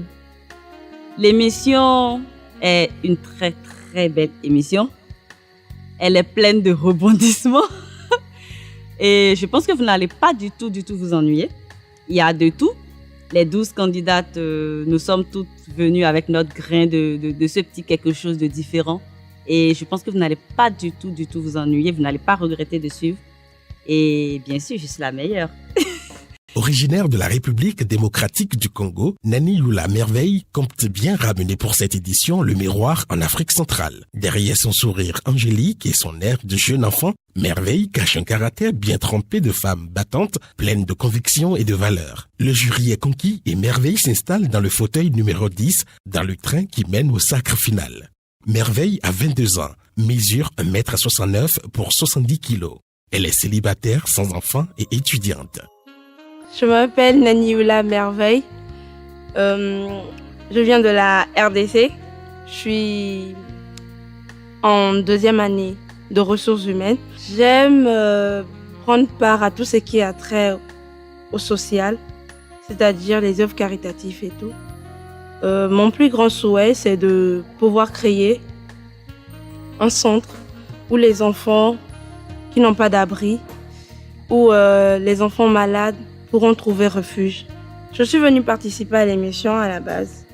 l'émission est une très très belle émission. Elle est pleine de rebondissements. Et je pense que vous n'allez pas du tout vous ennuyer. Il y a de tout. Les 12 candidates, nous sommes toutes venues avec notre grain de ce petit quelque chose de différent. Et je pense que vous n'allez pas du tout vous ennuyer. Vous n'allez pas regretter de suivre. Et bien sûr, je suis la meilleure. Originaire de la République démocratique du Congo, Nani Lula Merveille compte bien ramener pour cette édition le miroir en Afrique centrale. Derrière son sourire angélique et son air de jeune enfant, Merveille cache un caractère bien trempé de femme battante, pleine de convictions et de valeurs. Le jury est conquis et Merveille s'installe dans le fauteuil numéro 10 dans le train qui mène au sacre final. Merveille a 22 ans, mesure 1m69 pour 70 kg. Elle est célibataire, sans enfant et étudiante. Je m'appelle Nani Lula Merveille. Je viens de la RDC. Je suis en 2e année de ressources humaines. J'aime prendre part à tout ce qui a trait au social, c'est-à-dire les œuvres caritatives et tout. Mon plus grand souhait, c'est de pouvoir créer un centre où les enfants qui n'ont pas d'abri, où les enfants malades pourront trouver refuge. Je suis venue participer à l'émission à la base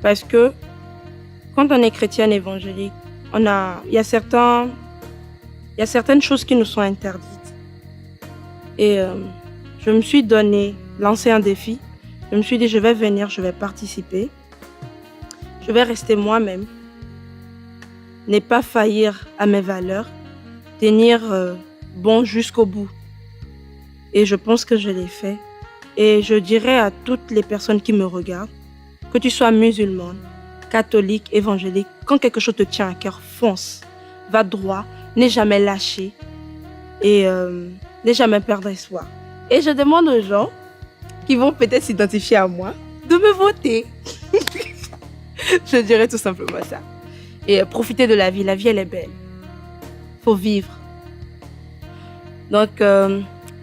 parce que quand on est chrétienne évangélique, il y a certaines choses qui nous sont interdites. Et je me suis lancé un défi. Je me suis dit, je vais venir, je vais participer. Je vais rester moi-même, ne pas faillir à mes valeurs, tenir bon jusqu'au bout. Et je pense que je l'ai fait. Et je dirais à toutes les personnes qui me regardent, que tu sois musulmane, catholique, évangélique, quand quelque chose te tient à cœur, fonce, va droit, n'aie jamais lâché et n'aie jamais perdre espoir. Et je demande aux gens qui vont peut-être s'identifier à moi de me voter. Je dirais tout simplement ça. Et profiter de la vie elle est belle. Faut vivre. Donc,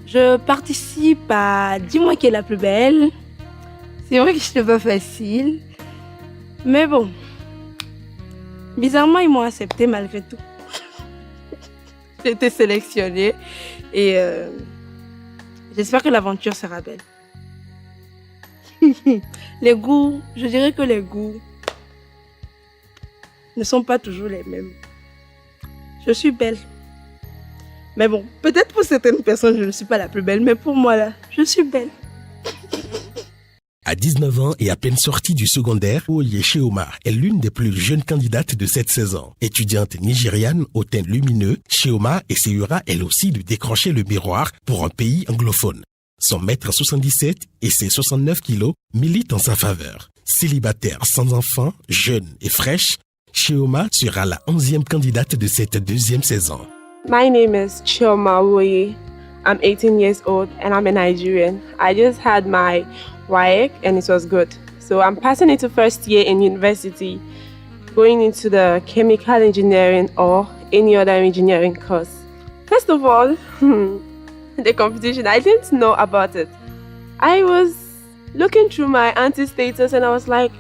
je participe à Dis-moi qui est la plus belle. C'est vrai que ce n'est pas facile. Mais bon, bizarrement, ils m'ont accepté malgré tout. J'ai été sélectionnée et j'espère que l'aventure sera belle. Les goûts, je dirais que les goûts ne sont pas toujours les mêmes. Je suis belle. Mais bon, peut-être pour certaines personnes, je ne suis pas la plus belle, mais pour moi, là, je suis belle. À 19 ans et à peine sortie du secondaire, Oye Sheoma est l'une des plus jeunes candidates de cette saison. Étudiante nigériane au teint lumineux, Sheoma essayera elle aussi de décrocher le miroir pour un pays anglophone. Son 1m77 et ses 69 kilos militent en sa faveur. Célibataire sans enfant, jeune et fraîche, Sheoma sera la 11e candidate de cette deuxième saison. My name is Chioma Owoye. I'm 18 years old and I'm a Nigerian. I just had my WAEC and it was good. So I'm passing into first year in university, going into the chemical engineering or any other engineering course. First of all, the competition, I didn't know about it. I was looking through my auntie's status and I was like,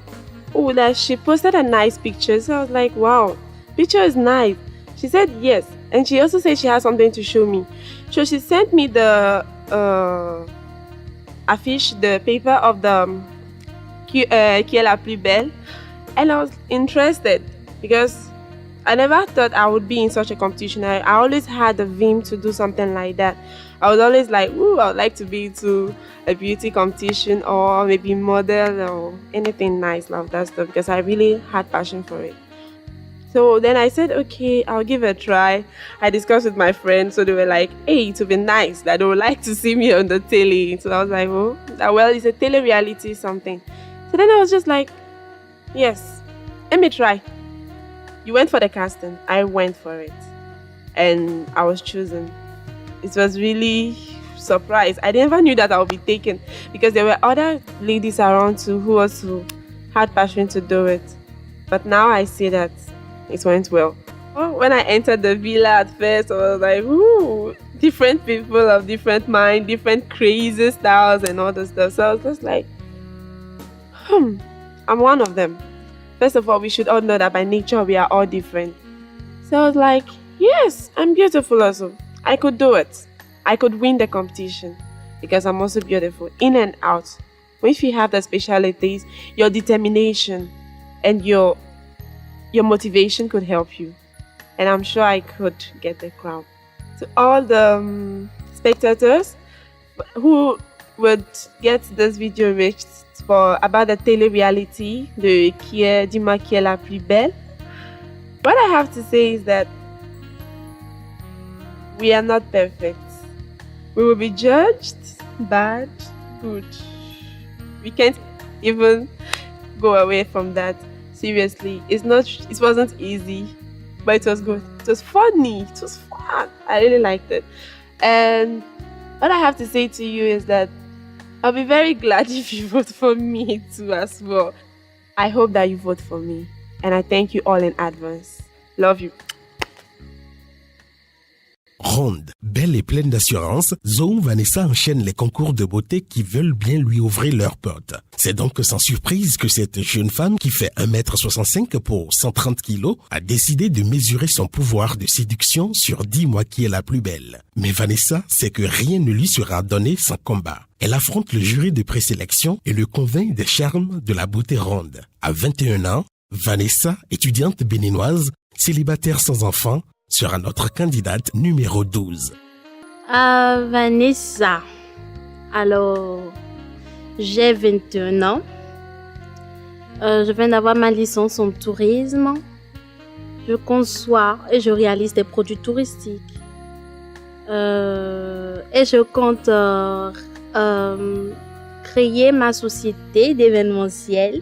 oh, that she posted a nice picture. So I was like, wow, picture is nice. She said yes. And she also said she has something to show me. So she sent me the affiche, the paper of the Qui est la plus belle. And I was interested because I never thought I would be in such a competition. I always had the vim to do something like that. I was always like, ooh, I would like to be to a beauty competition or maybe model or anything nice like that stuff because I really had passion for it. So then I said, okay, I'll give it a try. I discussed with my friends, so they were like, hey, it would be nice that they would like to see me on the telly. So I was like, oh, well, it's a tele-reality something. So then I was just like, yes, let me try. You went for the casting. I went for it. And I was chosen. It was really surprised. I never knew that I would be taken because there were other ladies around too who also had passion to do it. But now I see that it went well. Oh, when I entered the villa at first, I was like, ooh, different people of different mind, different crazy styles and all that stuff. So I was just like, I'm one of them. First of all, we should all know that by nature we are all different. So I was like, yes, I'm beautiful also. I could do it. I could win the competition because I'm also beautiful in and out. If you have the specialities, your determination and your motivation could help you. And I'm sure I could get the crown. To all the spectators who would get this video reached about the tele-reality, Dis-moi qui est la plus belle, what I have to say is that we are not perfect. We will be judged bad, good. We can't even go away from that. Seriously, it wasn't easy, but it was good. It was funny. It was fun. I really liked it. And what I have to say to you is that I'll be very glad if you vote for me too as well. I hope that you vote for me. And I thank you all in advance. Love you. Ronde, belle et pleine d'assurance, Zoe Vanessa enchaîne les concours de beauté qui veulent bien lui ouvrir leurs portes. C'est donc sans surprise que cette jeune femme qui fait 1m65 pour 130 kg a décidé de mesurer son pouvoir de séduction sur Dis-moi qui est la plus belle. Mais Vanessa sait que rien ne lui sera donné sans combat. Elle affronte le jury de présélection et le convainc des charmes de la beauté ronde. À 21 ans, Vanessa, étudiante béninoise, célibataire sans enfant, sera notre candidate numéro 12. Vanessa. Alors, j'ai 21 ans. Je viens d'avoir ma licence en tourisme. Je conçois et je réalise des produits touristiques. Et je compte créer ma société d'événementiel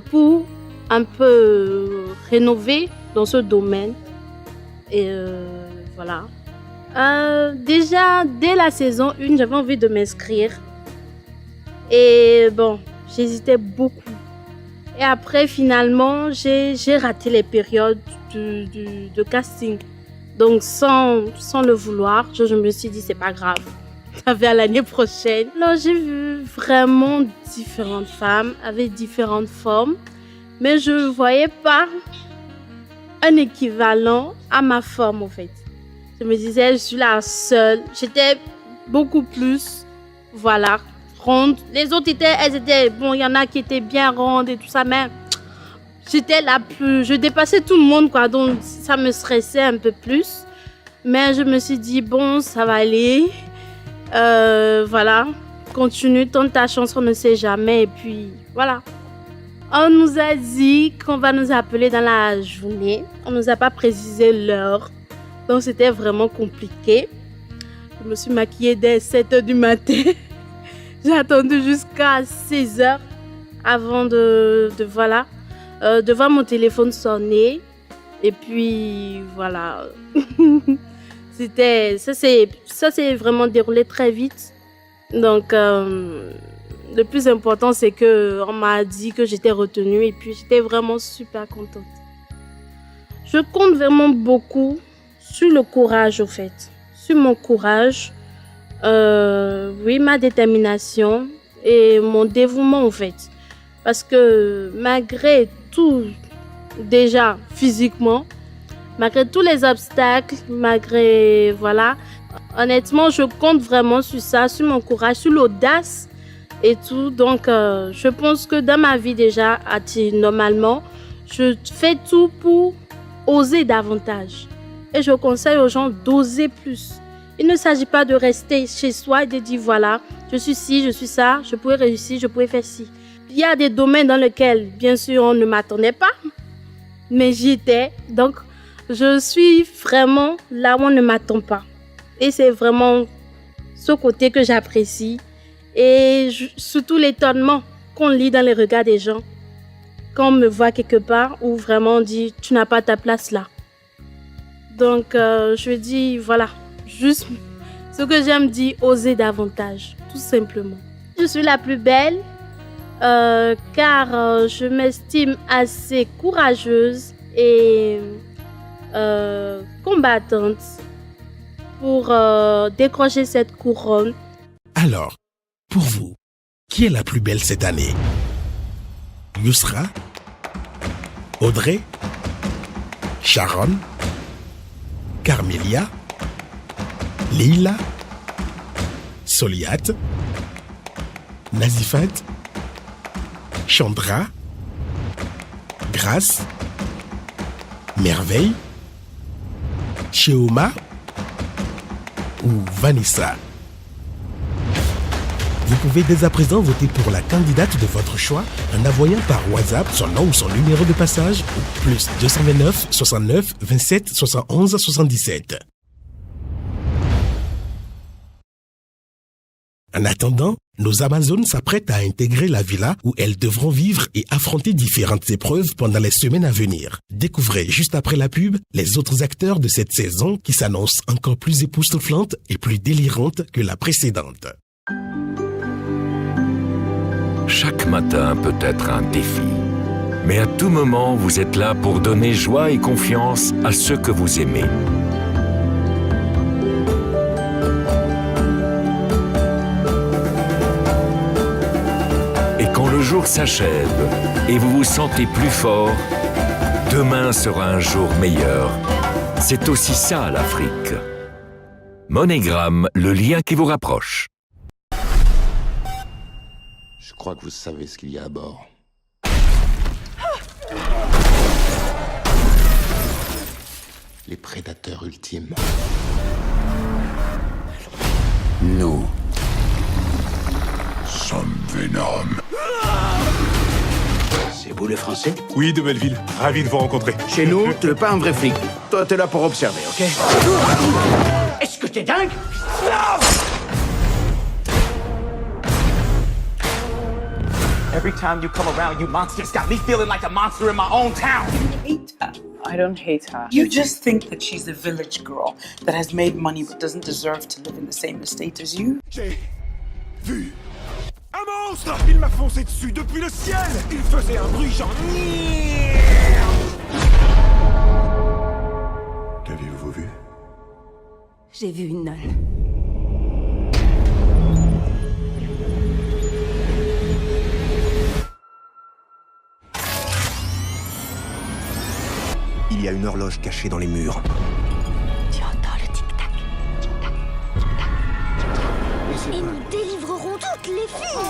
pour un peu rénover dans ce domaine. Et voilà. Déjà, dès la saison 1, j'avais envie de m'inscrire. Et bon, j'hésitais beaucoup. Et après, finalement, j'ai raté les périodes de casting. Donc, sans le vouloir, je me suis dit, c'est pas grave. Ça va à l'année prochaine. Alors, j'ai vu vraiment différentes femmes avec différentes formes. Mais je ne voyais pas un équivalent à ma forme, en fait. Je me disais, je suis la seule. J'étais beaucoup plus, voilà, ronde. Les autres elles étaient, bon, il y en a qui étaient bien rondes et tout ça, mais j'étais la plus, je dépassais tout le monde, quoi. Donc, ça me stressait un peu plus. Mais je me suis dit, bon, ça va aller. Voilà, continue, tente ta chance, on ne sait jamais. Et puis, voilà. On nous a dit qu'on va nous appeler dans la journée. On ne nous a pas précisé l'heure. Donc, c'était vraiment compliqué. Je me suis maquillée dès 7h du matin. J'ai attendu jusqu'à 16h avant de voir mon téléphone sonner. Et puis, voilà. Ça s'est vraiment déroulé très vite. Donc, le plus important, c'est qu'on m'a dit que j'étais retenue. Et puis, j'étais vraiment super contente. Je compte vraiment beaucoup sur le courage, au fait. Sur mon courage. Oui, ma détermination et mon dévouement, en fait. Parce que malgré tout, déjà physiquement, malgré tous les obstacles, malgré, voilà, honnêtement, je compte vraiment sur ça, sur mon courage, sur l'audace et tout. Donc, je pense que dans ma vie déjà, normalement, je fais tout pour oser davantage. Et je conseille aux gens d'oser plus. Il ne s'agit pas de rester chez soi et de dire, voilà, je suis ci, je suis ça, je pourrais réussir, je pourrais faire ci. Il y a des domaines dans lesquels, bien sûr, on ne m'attendait pas, mais j'y étais. Donc, je suis vraiment là où on ne m'attend pas. Et c'est vraiment ce côté que j'apprécie. Et surtout l'étonnement qu'on lit dans les regards des gens. Quand on me voit quelque part où vraiment on dit, tu n'as pas ta place là. Donc, je dis, voilà, juste ce que j'aime dire, oser davantage, tout simplement. Je suis la plus belle car je m'estime assez courageuse et combattante pour décrocher cette couronne. Alors, pour vous, qui est la plus belle cette année? Yousra? Audrey? Sharon? Carmelia? Leila? Soliat? Nazifat? Chandra? Grâce? Merveille? Cheoma? Ou Vanessa? Vous pouvez dès à présent voter pour la candidate de votre choix en envoyant par WhatsApp son nom ou son numéro de passage au plus 229 69 27 71 77. En attendant, nos Amazones s'apprêtent à intégrer la villa où elles devront vivre et affronter différentes épreuves pendant les semaines à venir. Découvrez juste après la pub les autres acteurs de cette saison qui s'annoncent encore plus époustouflantes et plus délirantes que la précédente. Chaque matin peut être un défi. Mais à tout moment, vous êtes là pour donner joie et confiance à ceux que vous aimez. Et quand le jour s'achève et vous vous sentez plus fort, demain sera un jour meilleur. C'est aussi ça l'Afrique. MoneyGram, le lien qui vous rapproche. crois que vous savez ce qu'il y a à bord. Les prédateurs ultimes. Nous sommes Venom. C'est vous les Français? Oui, de Belleville. Ravi de vous rencontrer. Chez nous, t'es pas un vrai flic. Toi, t'es là pour observer, ok? Est-ce que t'es dingue? Every time you come around, you monsters got me feeling like a monster in my own town. Hate her. I don't hate her. You just think that she's a village girl that has made money but doesn't deserve to live in the same estate as you. J'ai vu un monstre. Il m'a foncé dessus depuis le ciel. Il faisait un bruit genre... Qu'avez-vous vu? J'ai vu une nonne. Il y a une horloge cachée dans les murs. Tu entends le tic-tac, tic-tac, tic-tac. Et nous délivrerons toutes les filles.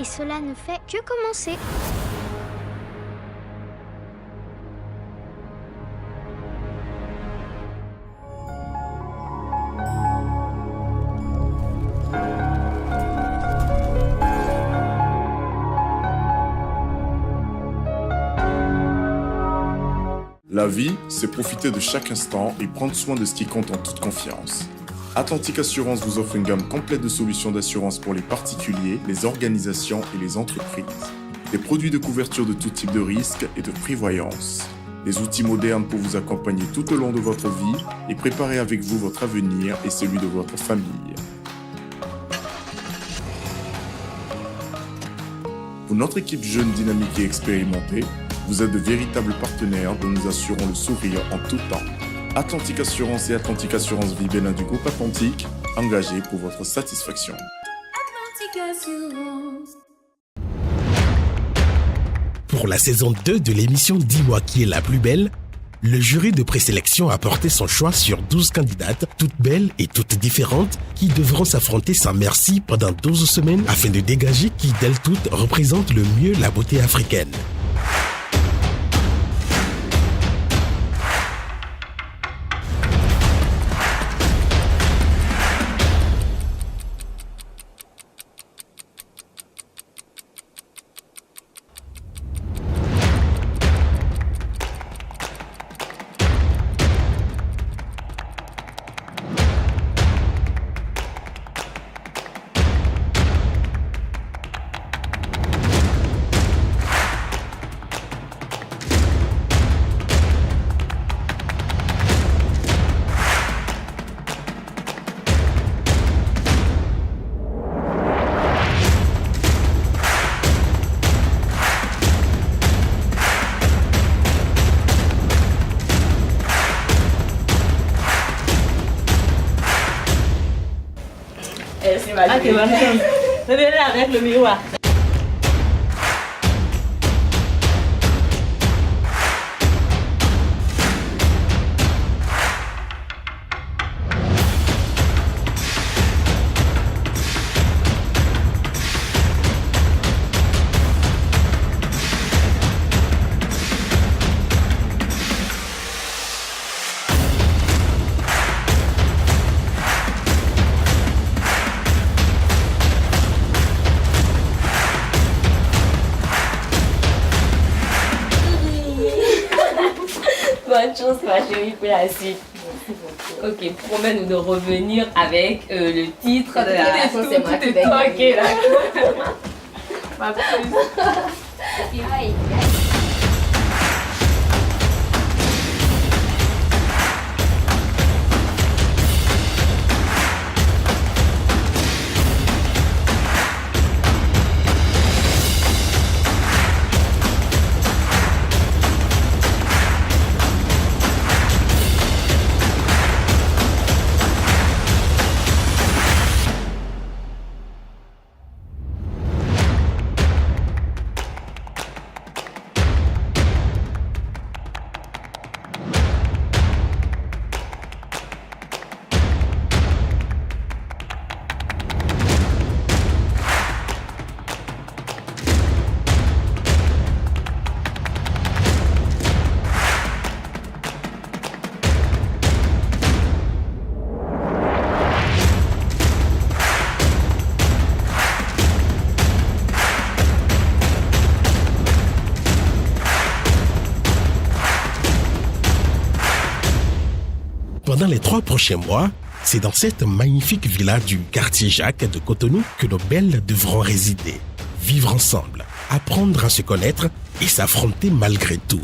Et cela ne fait que commencer. La vie, c'est profiter de chaque instant et prendre soin de ce qui compte en toute confiance. Atlantic Assurance vous offre une gamme complète de solutions d'assurance pour les particuliers, les organisations et les entreprises. Des produits de couverture de tout type de risques et de prévoyance. Des outils modernes pour vous accompagner tout au long de votre vie et préparer avec vous votre avenir et celui de votre famille. Pour notre équipe jeune, dynamique et expérimentée, vous êtes de véritables partenaires dont nous assurons le sourire en tout temps. Atlantic Assurance et Atlantic Assurance Vie Bénin du groupe Atlantique, engagés pour votre satisfaction. Pour la saison 2 de l'émission Dis-moi qui est la plus belle, le jury de présélection a porté son choix sur 12 candidates, toutes belles et toutes différentes, qui devront s'affronter sans merci pendant 12 semaines afin de dégager qui d'elles toutes représente le mieux la beauté africaine. Ah, t'es bonne. Venez avec le miroir. Bonne chance, ma chérie, pour la suite. Ok, promets-nous de revenir avec le titre de la chanson. C'est moi qui vais gagner. Ok, d'accord. Ma plus. Aïe. Pendant les 3 prochains mois, c'est dans cette magnifique villa du quartier Jacques de Cotonou que nos belles devront résider, vivre ensemble, apprendre à se connaître et s'affronter malgré tout.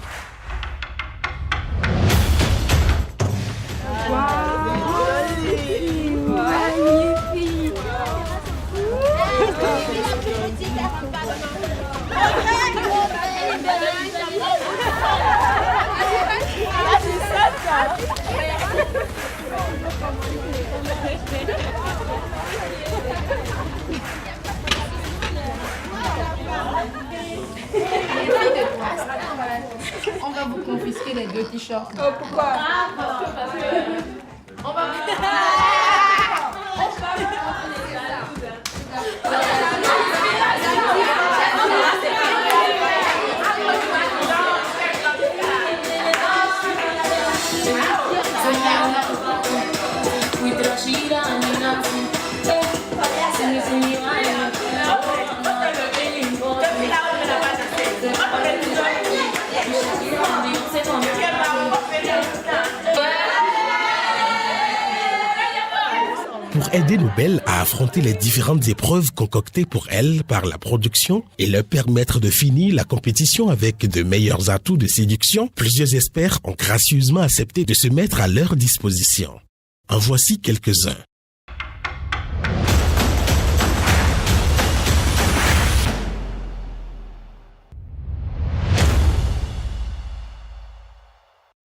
On va vous confisquer les 2 t-shirts. Oh, pourquoi? On va... Pour aider nos belles à affronter les différentes épreuves concoctées pour elles par la production et leur permettre de finir la compétition avec de meilleurs atouts de séduction, plusieurs experts ont gracieusement accepté de se mettre à leur disposition. En voici quelques-uns.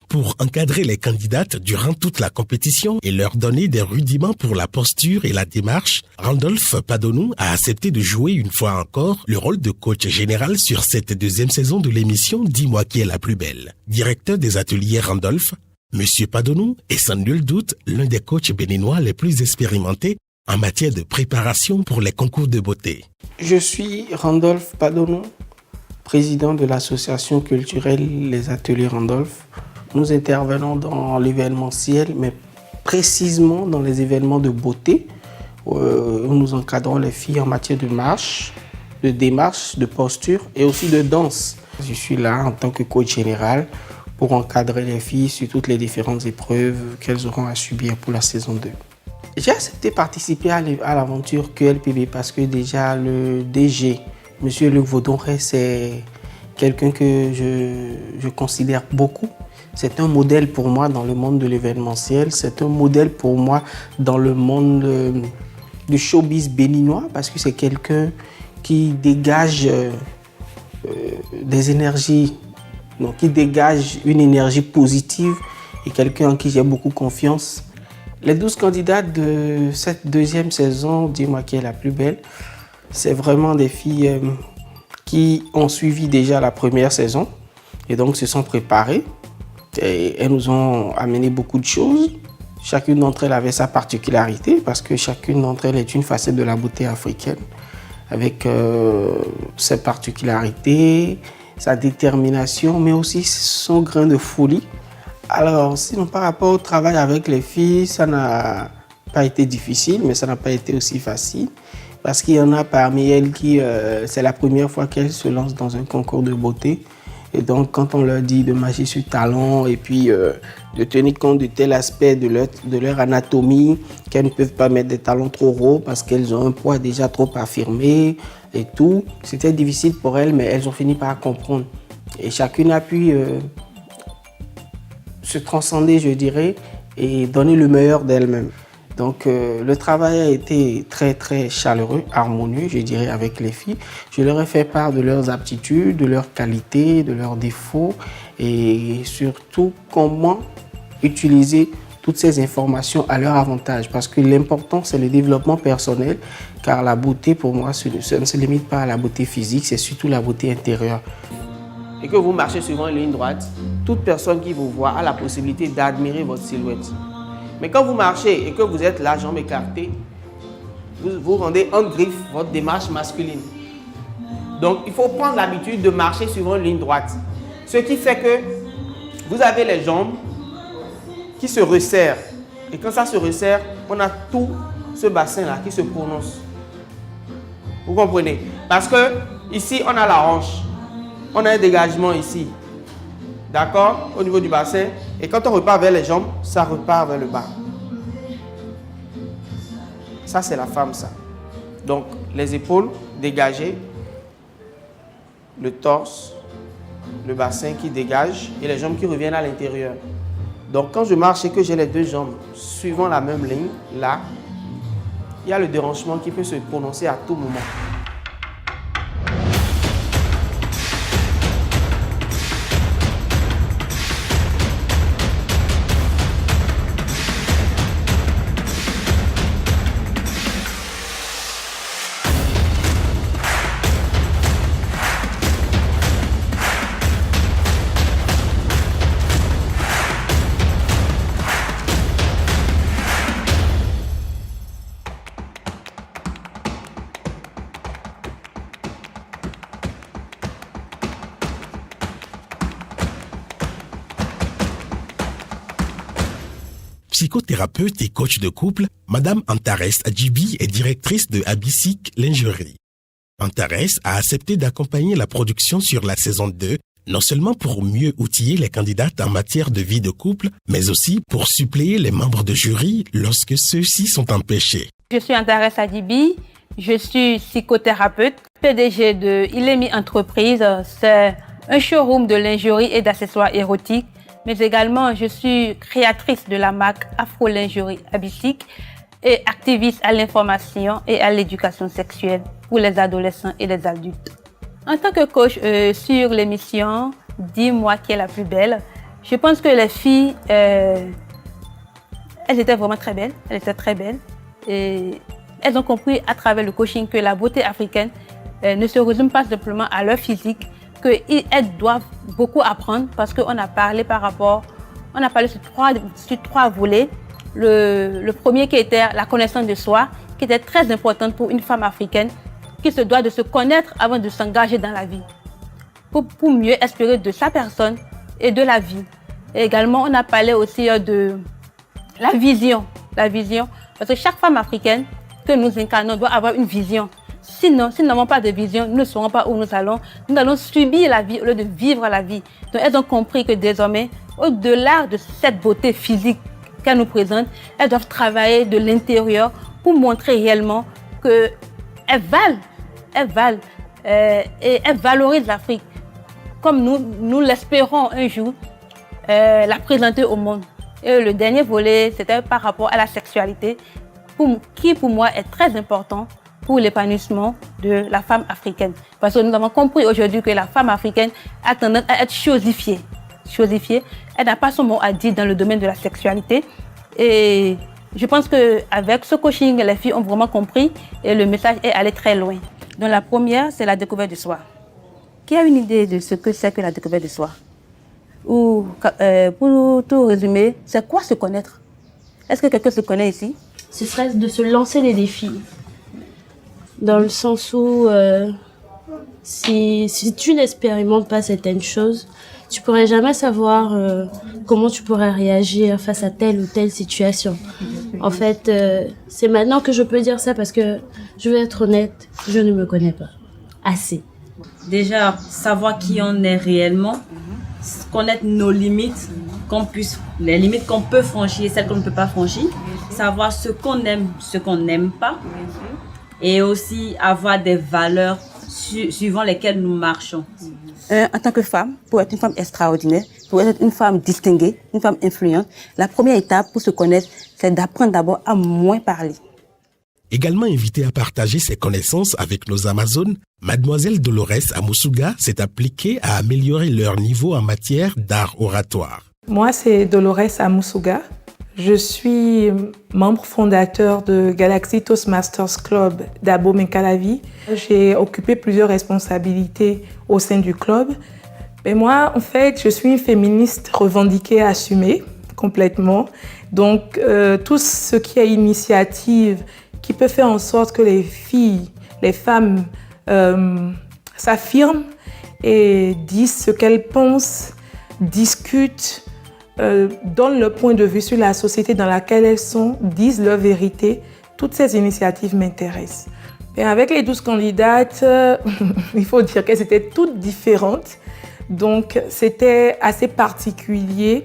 Pour encadrer les candidates durant toute la compétition et leur donner des rudiments pour la posture et la démarche, Randolph Padonou a accepté de jouer une fois encore le rôle de coach général sur cette 2e saison de l'émission Dis-moi qui est la plus belle. Directeur des ateliers Randolph, Monsieur Padonou est sans nul doute l'un des coachs béninois les plus expérimentés en matière de préparation pour les concours de beauté. Je suis Randolph Padonou, président de l'association culturelle Les Ateliers Randolph. Nous intervenons dans l'événementiel, mais précisément dans les événements de beauté, où nous encadrons les filles en matière de marche, de démarche, de posture et aussi de danse. Je suis là en tant que coach général pour encadrer les filles sur toutes les différentes épreuves qu'elles auront à subir pour la saison 2. J'ai accepté de participer à l'aventure QLPB parce que déjà le DG, M. Luc Vaudonret, c'est quelqu'un que je considère beaucoup. C'est un modèle pour moi dans le monde de l'événementiel, c'est un modèle pour moi dans le monde du showbiz béninois parce que c'est quelqu'un qui dégage des énergies, donc qui dégage une énergie positive et quelqu'un en qui j'ai beaucoup confiance. Les 12 candidates de cette 2e saison, Dis-moi qui est la plus belle, c'est vraiment des filles qui ont suivi déjà la première saison et donc se sont préparées. Et elles nous ont amené beaucoup de choses. Chacune d'entre elles avait sa particularité parce que chacune d'entre elles est une facette de la beauté africaine avec ses particularités, sa détermination, mais aussi son grain de folie. Alors, sinon par rapport au travail avec les filles, ça n'a pas été difficile, mais ça n'a pas été aussi facile parce qu'il y en a parmi elles qui, c'est la première fois qu'elles se lancent dans un concours de beauté. Et donc, quand on leur dit de marcher sur talons et puis de tenir compte de tel aspect de leur anatomie, qu'elles ne peuvent pas mettre des talons trop hauts parce qu'elles ont un poids déjà trop affirmé et tout, c'était difficile pour elles, mais elles ont fini par comprendre. Et chacune a pu se transcender, je dirais, et donner le meilleur d'elle-même. Donc le travail a été très très chaleureux, harmonieux, je dirais, avec les filles. Je leur ai fait part de leurs aptitudes, de leurs qualités, de leurs défauts et surtout comment utiliser toutes ces informations à leur avantage. Parce que l'important, c'est le développement personnel, car la beauté, pour moi, ça ne se limite pas à la beauté physique, c'est surtout la beauté intérieure. Et que vous marchez sur une ligne droite, toute personne qui vous voit a la possibilité d'admirer votre silhouette. Mais quand vous marchez et que vous êtes la jambe écartée, vous rendez en griffe votre démarche masculine. Donc, il faut prendre l'habitude de marcher sur une ligne droite. Ce qui fait que vous avez les jambes qui se resserrent. Et quand ça se resserre, on a tout ce bassin-là qui se prononce. Vous comprenez? Parce que ici, on a la hanche. On a un dégagement ici. d'accord, au niveau du bassin. Et quand on repart vers les jambes, ça repart vers le bas. Ça, c'est la femme, ça. Donc, les épaules dégagées, le torse, le bassin qui dégage et les jambes qui reviennent à l'intérieur. Donc, quand je marche et que j'ai les deux jambes suivant la même ligne, là, il y a le dérangement qui peut se prononcer à tout moment. Psychothérapeute et coach de couple, Madame Antares Adjibi est directrice de Abyssique Lingerie. Antares a accepté d'accompagner la production sur la saison 2, non seulement pour mieux outiller les candidates en matière de vie de couple, mais aussi pour suppléer les membres de jury lorsque ceux-ci sont empêchés. Je suis Antares Adjibi, je suis psychothérapeute, PDG de Ilemi Entreprise. C'est un showroom de lingerie et d'accessoires érotiques. Mais également, je suis créatrice de la marque Afro-Lingerie Abyssique et activiste à l'information et à l'éducation sexuelle pour les adolescents et les adultes. En tant que coach sur l'émission Dis-moi qui est la plus belle, je pense que les filles, elles étaient vraiment très belles. Elles étaient très belles. Et elles ont compris à travers le coaching que la beauté africaine ne se résume pas simplement à leur physique, qu'elles doivent beaucoup apprendre parce qu'on a parlé sur trois volets. Le premier qui était la connaissance de soi, qui était très importante pour une femme africaine qui se doit de se connaître avant de s'engager dans la vie, pour mieux espérer de sa personne et de la vie. Et également, on a parlé aussi de la vision, parce que chaque femme africaine que nous incarnons doit avoir une vision. Sinon, si nous n'avons pas de vision, nous ne saurons pas où nous allons subir la vie au lieu de vivre la vie. Donc, elles ont compris que désormais, au-delà de cette beauté physique qu'elles nous présentent, elles doivent travailler de l'intérieur pour montrer réellement qu'elles valent et elles valorisent l'Afrique. Comme nous l'espérons un jour, la présenter au monde. Et le dernier volet, c'était par rapport à la sexualité, qui pour moi est très important pour l'épanouissement de la femme africaine. Parce que nous avons compris aujourd'hui que la femme africaine a tendance à être chosifiée. Elle n'a pas son mot à dire dans le domaine de la sexualité. Et je pense qu'avec ce coaching, les filles ont vraiment compris et le message est allé très loin. Donc la première, c'est la découverte de soi. Qui a une idée de ce que c'est que la découverte de soi? Ou pour tout résumer, c'est quoi se connaître? Est-ce que quelqu'un se connaît ici? Ce serait de se lancer des défis. Dans le sens où si tu n'expérimentes pas certaines choses, tu pourrais jamais savoir comment tu pourrais réagir face à telle ou telle situation. En fait, c'est maintenant que je peux dire ça parce que, je vais être honnête, je ne me connais pas assez. Déjà, savoir qui on est réellement, connaître nos limites, les limites qu'on peut franchir et celles qu'on ne peut pas franchir, savoir ce qu'on aime, ce qu'on n'aime pas, et aussi avoir des valeurs suivant lesquelles nous marchons. En tant que femme, pour être une femme extraordinaire, pour être une femme distinguée, une femme influente, la première étape pour se connaître, c'est d'apprendre d'abord à moins parler. Également invitée à partager ses connaissances avec nos Amazones, Mademoiselle Dolores Amusuga s'est appliquée à améliorer leur niveau en matière d'art oratoire. Moi, c'est Dolores Amusuga. Je suis membre fondateur de Galaxy Toastmasters Club d'Abo-Mekalavi. J'ai occupé plusieurs responsabilités au sein du club. Mais moi, en fait, je suis une féministe revendiquée, assumée complètement. Donc, tout ce qui est initiative qui peut faire en sorte que les filles, les femmes s'affirment et disent ce qu'elles pensent, discutent, donnent leur point de vue sur la société dans laquelle elles sont, disent leur vérité. Toutes ces initiatives m'intéressent. Et avec les 12 candidates, il faut dire qu'elles étaient toutes différentes, Donc, c'était assez particulier.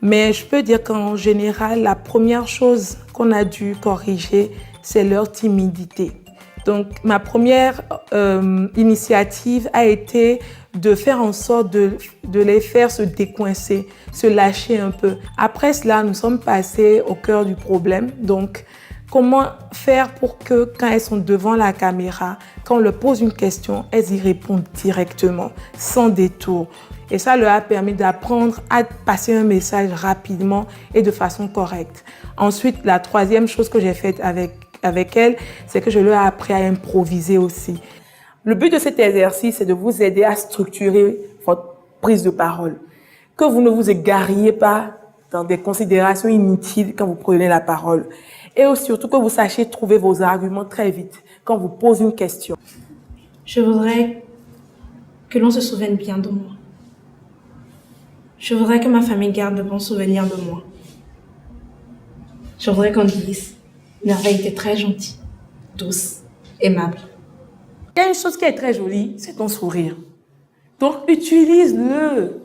Mais je peux dire qu'en général, la première chose qu'on a dû corriger, c'est leur timidité. Donc, ma première initiative a été de faire en sorte de les faire se décoincer, se lâcher un peu. Après cela, nous sommes passés au cœur du problème. Donc, comment faire pour que quand elles sont devant la caméra, quand on leur pose une question, elles y répondent directement, sans détour. Et ça leur a permis d'apprendre à passer un message rapidement et de façon correcte. Ensuite, la troisième chose que j'ai faite avec elles, c'est que je leur ai appris à improviser aussi. Le but de cet exercice, c'est de vous aider à structurer votre prise de parole. Que vous ne vous égariez pas dans des considérations inutiles quand vous prenez la parole. Et surtout que vous sachiez trouver vos arguments très vite quand on vous pose une question. Je voudrais que l'on se souvienne bien de moi. Je voudrais que ma famille garde de bons souvenirs de moi. Je voudrais qu'on dise, Merveille était très gentille, douce, aimable. Il y a une chose qui est très jolie, c'est ton sourire. Donc utilise-le.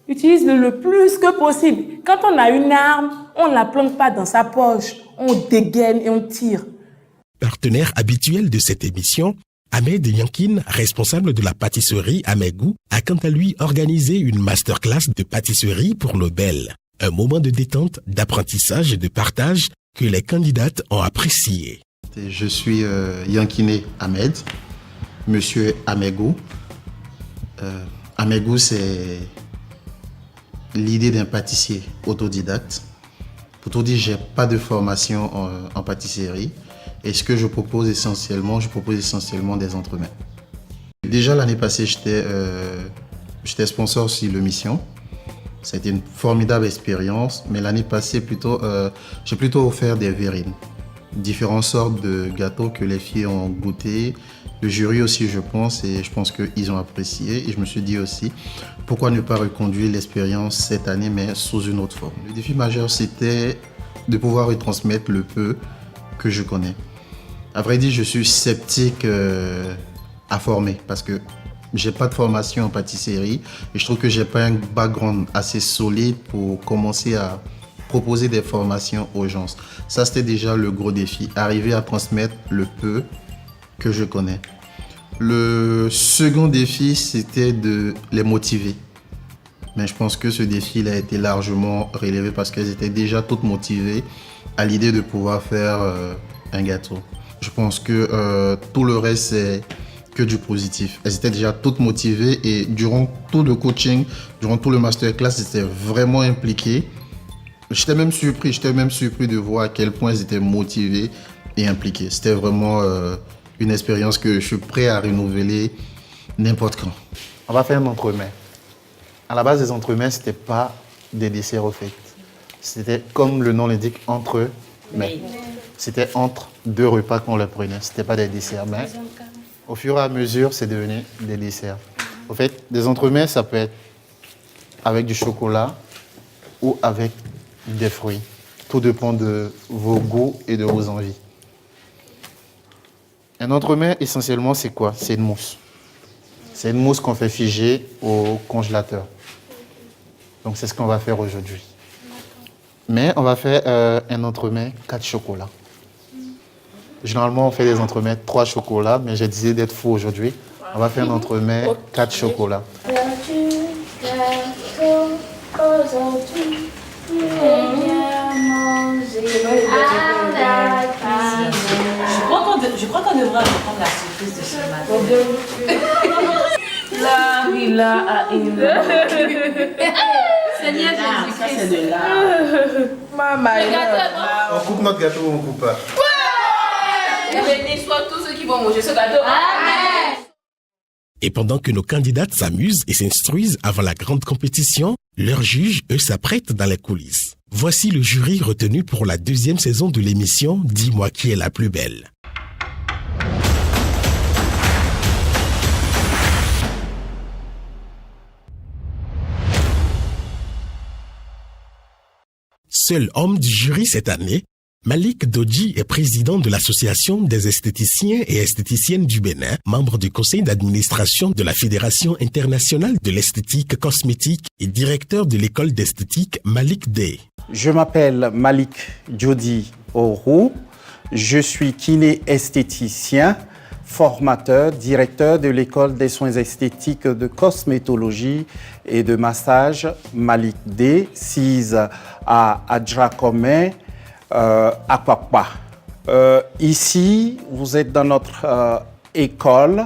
Utilise-le le plus que possible. Quand on a une arme, on ne la plante pas dans sa poche. On dégaine et on tire. Partenaire habituel de cette émission, Ahmed Yankin, responsable de la pâtisserie Amegou, a quant à lui organisé une masterclass de pâtisserie pour nos belles. Un moment de détente, d'apprentissage et de partage que les candidates ont apprécié. Je suis Yankine Ahmed, monsieur Amegou. Amegou, c'est l'idée d'un pâtissier autodidacte. Pour tout dire, je n'ai pas de formation en pâtisserie. Et ce que je propose essentiellement des entremets. Déjà l'année passée, j'étais sponsor sur l'émission. Ça a été une formidable expérience. Mais l'année passée, j'ai plutôt offert des verrines. Différentes sortes de gâteaux que les filles ont goûté. Le jury aussi, je pense, et je pense qu'ils ont apprécié. Et je me suis dit aussi, pourquoi ne pas reconduire l'expérience cette année, mais sous une autre forme. Le défi majeur, c'était de pouvoir retransmettre le peu que je connais. À vrai dire, je suis sceptique à former parce que j'ai pas de formation en pâtisserie et je trouve que j'ai pas un background assez solide pour commencer à proposer des formations aux gens. Ça, c'était déjà le gros défi, arriver à transmettre le peu que je connais. Le second défi, c'était de les motiver. Mais je pense que ce défi il a été largement relevé parce qu'elles étaient déjà toutes motivées à l'idée de pouvoir faire un gâteau. Je pense que tout le reste, c'est que du positif. Elles étaient déjà toutes motivées et durant tout le coaching, durant tout le masterclass, elles étaient vraiment impliquées. J'étais même surpris de voir à quel point elles étaient motivées et impliquées. C'était vraiment une expérience que je suis prêt à renouveler n'importe quand. On va faire un entremets. À la base, les entremets, ce n'était pas des desserts au fait. C'était, comme le nom l'indique, entre-mets. C'était entre deux repas qu'on les prenait. Ce n'était pas des desserts, mais au fur et à mesure, c'est devenu des desserts. Au fait, des entremets, ça peut être avec du chocolat ou avec des fruits. Tout dépend de vos goûts et de vos envies. Un entremets, essentiellement, c'est quoi? C'est une mousse. C'est une mousse qu'on fait figer au congélateur. Donc, c'est ce qu'on va faire aujourd'hui. Mais on va faire un entremets 4 chocolats. Généralement, on fait des entremets 3 chocolats, mais j'ai décidé d'être fou aujourd'hui. On va faire un entremets 4 chocolats. Je crois qu'on devrait reprendre la surprise de ce matin. La villa a une. Seigneur Jésus-Christ. Ça, c'est de l'art. Maman, on coupe notre gâteau ou on coupe pas? Bénis soient tous ceux qui vont manger ce gâteau. Amen. Et pendant que nos candidates s'amusent et s'instruisent avant la grande compétition, leurs juges, eux, s'apprêtent dans les coulisses. Voici le jury retenu pour la 2e saison de l'émission « Dis-moi qui est la plus belle ». Seul homme du jury cette année, Malik Dodji est président de l'Association des esthéticiens et esthéticiennes du Bénin, membre du conseil d'administration de la Fédération internationale de l'esthétique cosmétique et directeur de l'école d'esthétique Malik Day. Je m'appelle Malik Djodi Orou, je suis kiné-esthéticien, formateur, directeur de l'école des soins esthétiques de cosmétologie et de massage Malik Day, sise à Adjrakome, à Kwakwa. Ici, vous êtes dans notre école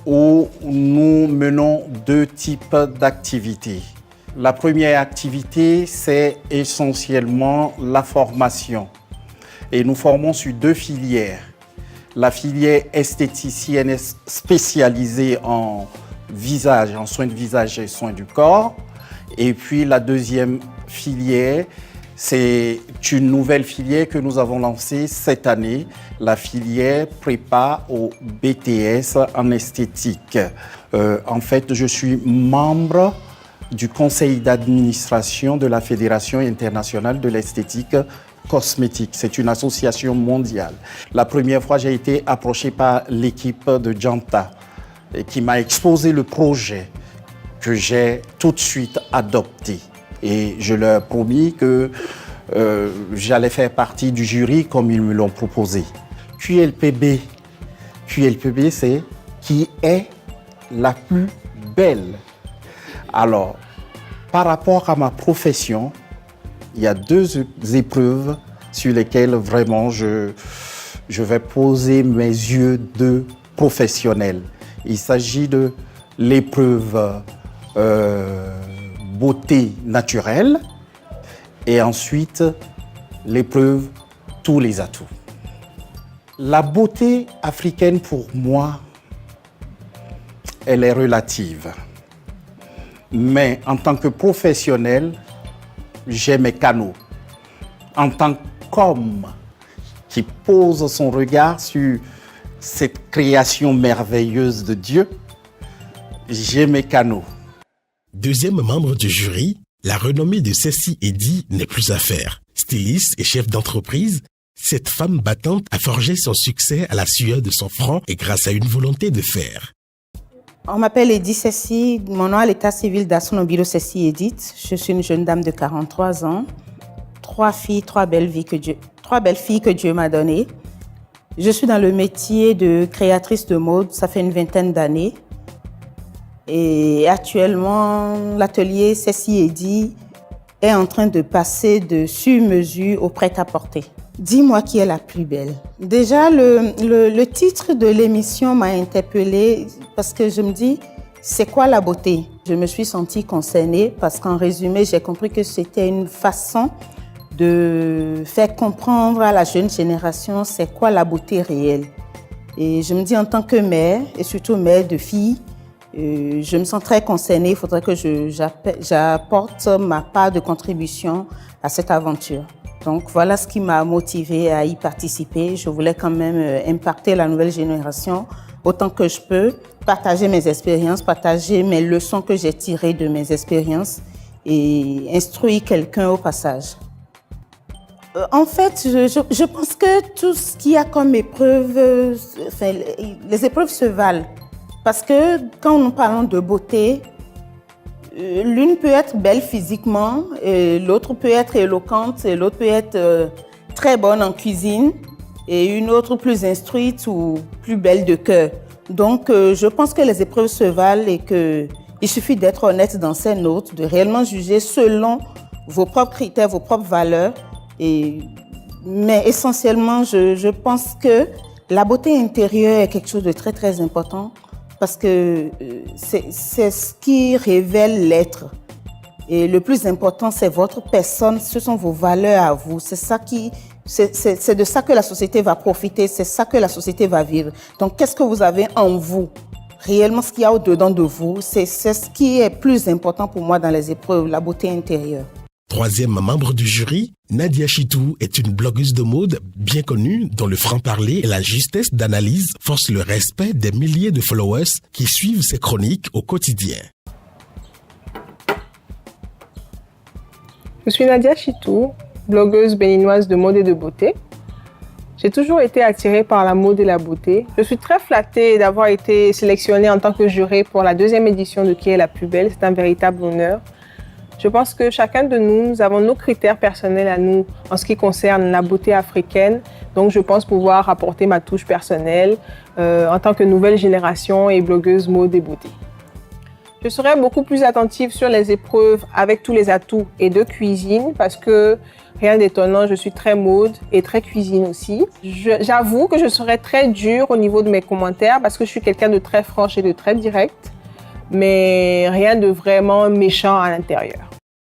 où nous menons deux types d'activités. La première activité, c'est essentiellement la formation. Et nous formons sur deux filières. La filière esthéticienne est spécialisée en visage, en soins de visage et soins du corps. Et puis la deuxième filière, c'est une nouvelle filière que nous avons lancée cette année, la filière prépa au BTS en esthétique. En fait, je suis membre du conseil d'administration de la Fédération internationale de l'esthétique cosmétique. C'est une association mondiale. La première fois, j'ai été approché par l'équipe de Janta qui m'a exposé le projet que j'ai tout de suite adopté. Et je leur ai promis que j'allais faire partie du jury comme ils me l'ont proposé. QLPB, c'est qui est la plus belle. Alors, par rapport à ma profession, il y a deux épreuves sur lesquelles vraiment je vais poser mes yeux de professionnel. Il s'agit de l'épreuve beauté naturelle et ensuite l'épreuve tous les atouts. La beauté africaine pour moi, elle est relative. Mais en tant que professionnel, j'ai mes canaux. En tant qu'homme qui pose son regard sur cette création merveilleuse de Dieu, j'ai mes canaux. Deuxième membre du jury, la renommée de Ceci Eddy n'est plus à faire. Styliste et chef d'entreprise, cette femme battante a forgé son succès à la sueur de son front et grâce à une volonté de faire. On m'appelle Eddy Ceci, mon nom à l'état civil d'Asonobilo Ceci Edith. Je suis une jeune dame de 43 ans, trois belles filles que Dieu m'a données. Je suis dans le métier de créatrice de mode, ça fait une vingtaine d'années. Et actuellement, l'atelier Ceci Eddy est en train de passer de sur-mesure au prêt-à-porter. Dis-moi qui est la plus belle. Déjà, le titre de l'émission m'a interpellée parce que je me dis, c'est quoi la beauté? Je me suis sentie concernée parce qu'en résumé, j'ai compris que c'était une façon de faire comprendre à la jeune génération c'est quoi la beauté réelle. Et je me dis, en tant que mère, et surtout mère de filles, je me sens très concernée. Il faudrait que j'apporte ma part de contribution à cette aventure. Donc voilà ce qui m'a motivée à y participer. Je voulais quand même impacter la nouvelle génération autant que je peux, partager mes expériences, partager mes leçons que j'ai tirées de mes expériences et instruire quelqu'un au passage. En fait, je pense que tout ce qu'il y a comme épreuve, les épreuves se valent. Parce que quand nous parlons de beauté, l'une peut être belle physiquement, l'autre peut être éloquente, et l'autre peut être très bonne en cuisine, et une autre plus instruite ou plus belle de cœur. Donc, je pense que les épreuves se valent et qu'il suffit d'être honnête dans ses notes, de réellement juger selon vos propres critères, vos propres valeurs. Mais essentiellement, je pense que la beauté intérieure est quelque chose de très, très important. Parce que c'est ce qui révèle l'être. Et le plus important, c'est votre personne, ce sont vos valeurs à vous. C'est de ça que la société va profiter, c'est ça que la société va vivre. Donc, qu'est-ce que vous avez en vous? Réellement, ce qu'il y a au-dedans de vous, c'est ce qui est plus important pour moi dans les épreuves, la beauté intérieure. Troisième membre du jury, Nadia Chitou est une blogueuse de mode bien connue dont le franc-parler et la justesse d'analyse forcent le respect des milliers de followers qui suivent ses chroniques au quotidien. Je suis Nadia Chitou, blogueuse béninoise de mode et de beauté. J'ai toujours été attirée par la mode et la beauté. Je suis très flattée d'avoir été sélectionnée en tant que juré pour la 2e édition de Qui est la plus belle. C'est un véritable honneur. Je pense que chacun de nous avons nos critères personnels à nous en ce qui concerne la beauté africaine. Donc je pense pouvoir apporter ma touche personnelle en tant que nouvelle génération et blogueuse mode et beauté. Je serai beaucoup plus attentive sur les épreuves avec tous les atouts et de cuisine parce que, rien d'étonnant, je suis très mode et très cuisine aussi. J'avoue que je serai très dure au niveau de mes commentaires parce que je suis quelqu'un de très franche et de très direct, mais rien de vraiment méchant à l'intérieur.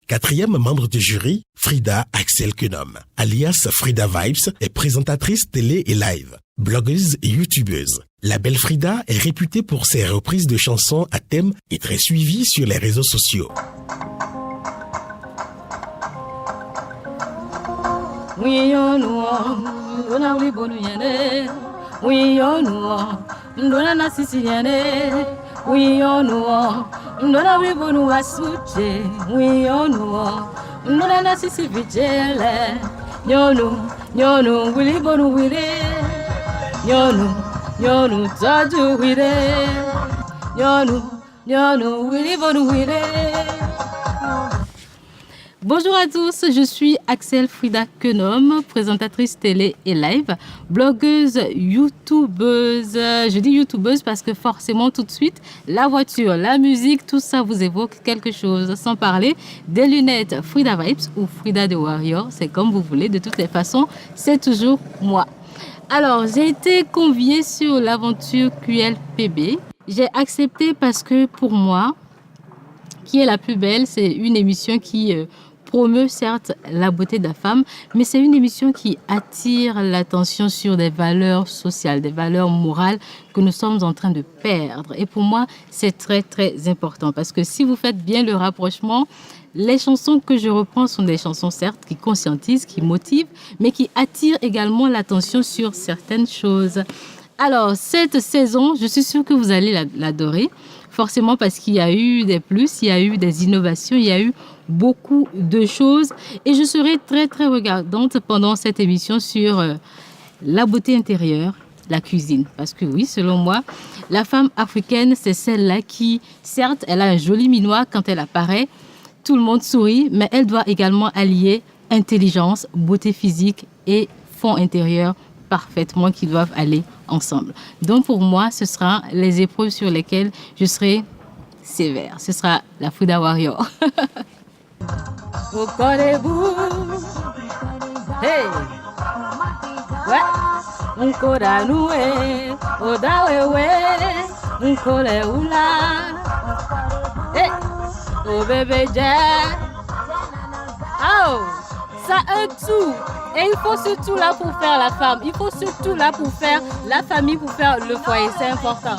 4e membre du jury, Frida Axel Kenom, alias Frida Vibes, est présentatrice télé et live, blogueuse et youtubeuse. La belle Frida est réputée pour ses reprises de chansons à thème et très suivie sur les réseaux sociaux. Bonjour à tous, je suis Axel Frida Kenom, présentatrice télé et live, blogueuse, youtubeuse. Je dis youtubeuse parce que forcément tout de suite, la voiture, la musique, tout ça vous évoque quelque chose. Sans parler des lunettes Frida Vibes ou Frida the Warrior, c'est comme vous voulez. De toutes les façons, c'est toujours moi. Alors, j'ai été conviée sur l'aventure QLPB. J'ai accepté parce que pour moi, Qui est la plus belle, c'est une émission qui promeut certes la beauté de la femme, mais c'est une émission qui attire l'attention sur des valeurs sociales, des valeurs morales que nous sommes en train de perdre. Et pour moi, c'est très, très important parce que si vous faites bien le rapprochement, les chansons que je reprends sont des chansons certes qui conscientisent, qui motivent, mais qui attirent également l'attention sur certaines choses. Alors, cette saison, je suis sûre que vous allez l'adorer, forcément parce qu'il y a eu des plus, il y a eu des innovations, il y a eu beaucoup de choses. Et je serai très, très regardante pendant cette émission sur la beauté intérieure, la cuisine. Parce que oui, selon moi, la femme africaine, c'est celle-là qui, certes, elle a un joli minois quand elle apparaît, tout le monde sourit, mais elle doit également allier intelligence, beauté physique et fond intérieur parfaitement qui doivent aller ensemble. Donc pour moi, ce sera les épreuves sur lesquelles je serai sévère. Ce sera la Frida Warrior. Hey! Ouais! Hey! Oh bébé Jack! Oh! Ça un tout. Et il faut ce tout là pour faire la femme. Il faut ce tout là pour faire la famille, pour faire le foyer. C'est important.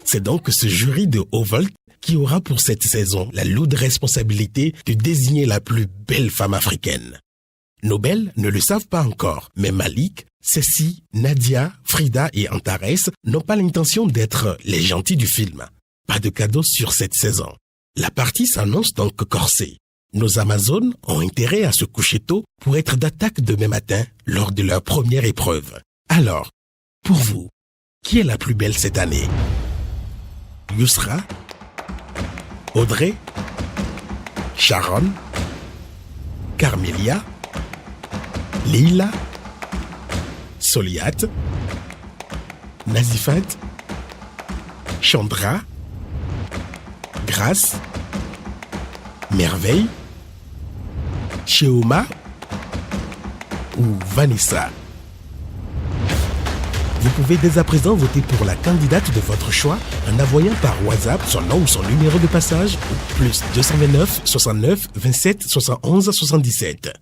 C'est donc ce jury de haut volt qui aura pour cette saison la lourde responsabilité de désigner la plus belle femme africaine. Nos belles ne le savent pas encore, mais Malik, Cécile, Nadia, Frida et Antares n'ont pas l'intention d'être les gentils du film. Pas de cadeaux sur cette saison. La partie s'annonce donc corsée. Nos Amazones ont intérêt à se coucher tôt pour être d'attaque demain matin lors de leur première épreuve. Alors, pour vous, qui est la plus belle cette année? Yousra? Audrey? Sharon? Carmelia? Leila? Soliat? Nazifat? Chandra? Grâce? Merveille? Cheoma ou Vanessa? Vous pouvez dès à présent voter pour la candidate de votre choix en envoyant par WhatsApp son nom ou son numéro de passage au plus 229 69 27 71 77.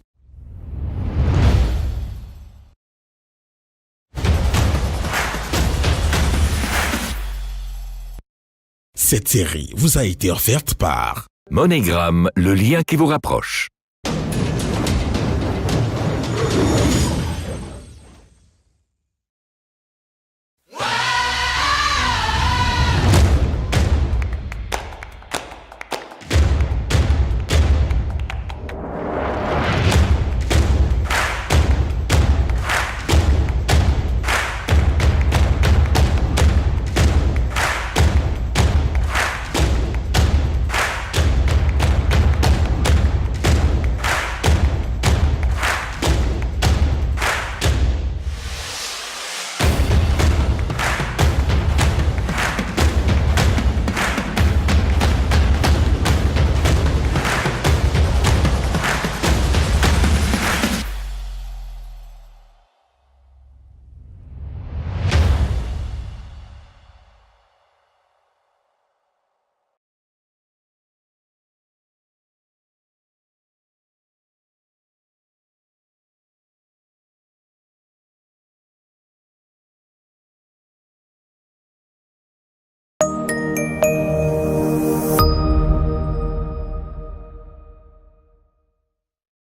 Cette série vous a été offerte par MoneyGram, le lien qui vous rapproche.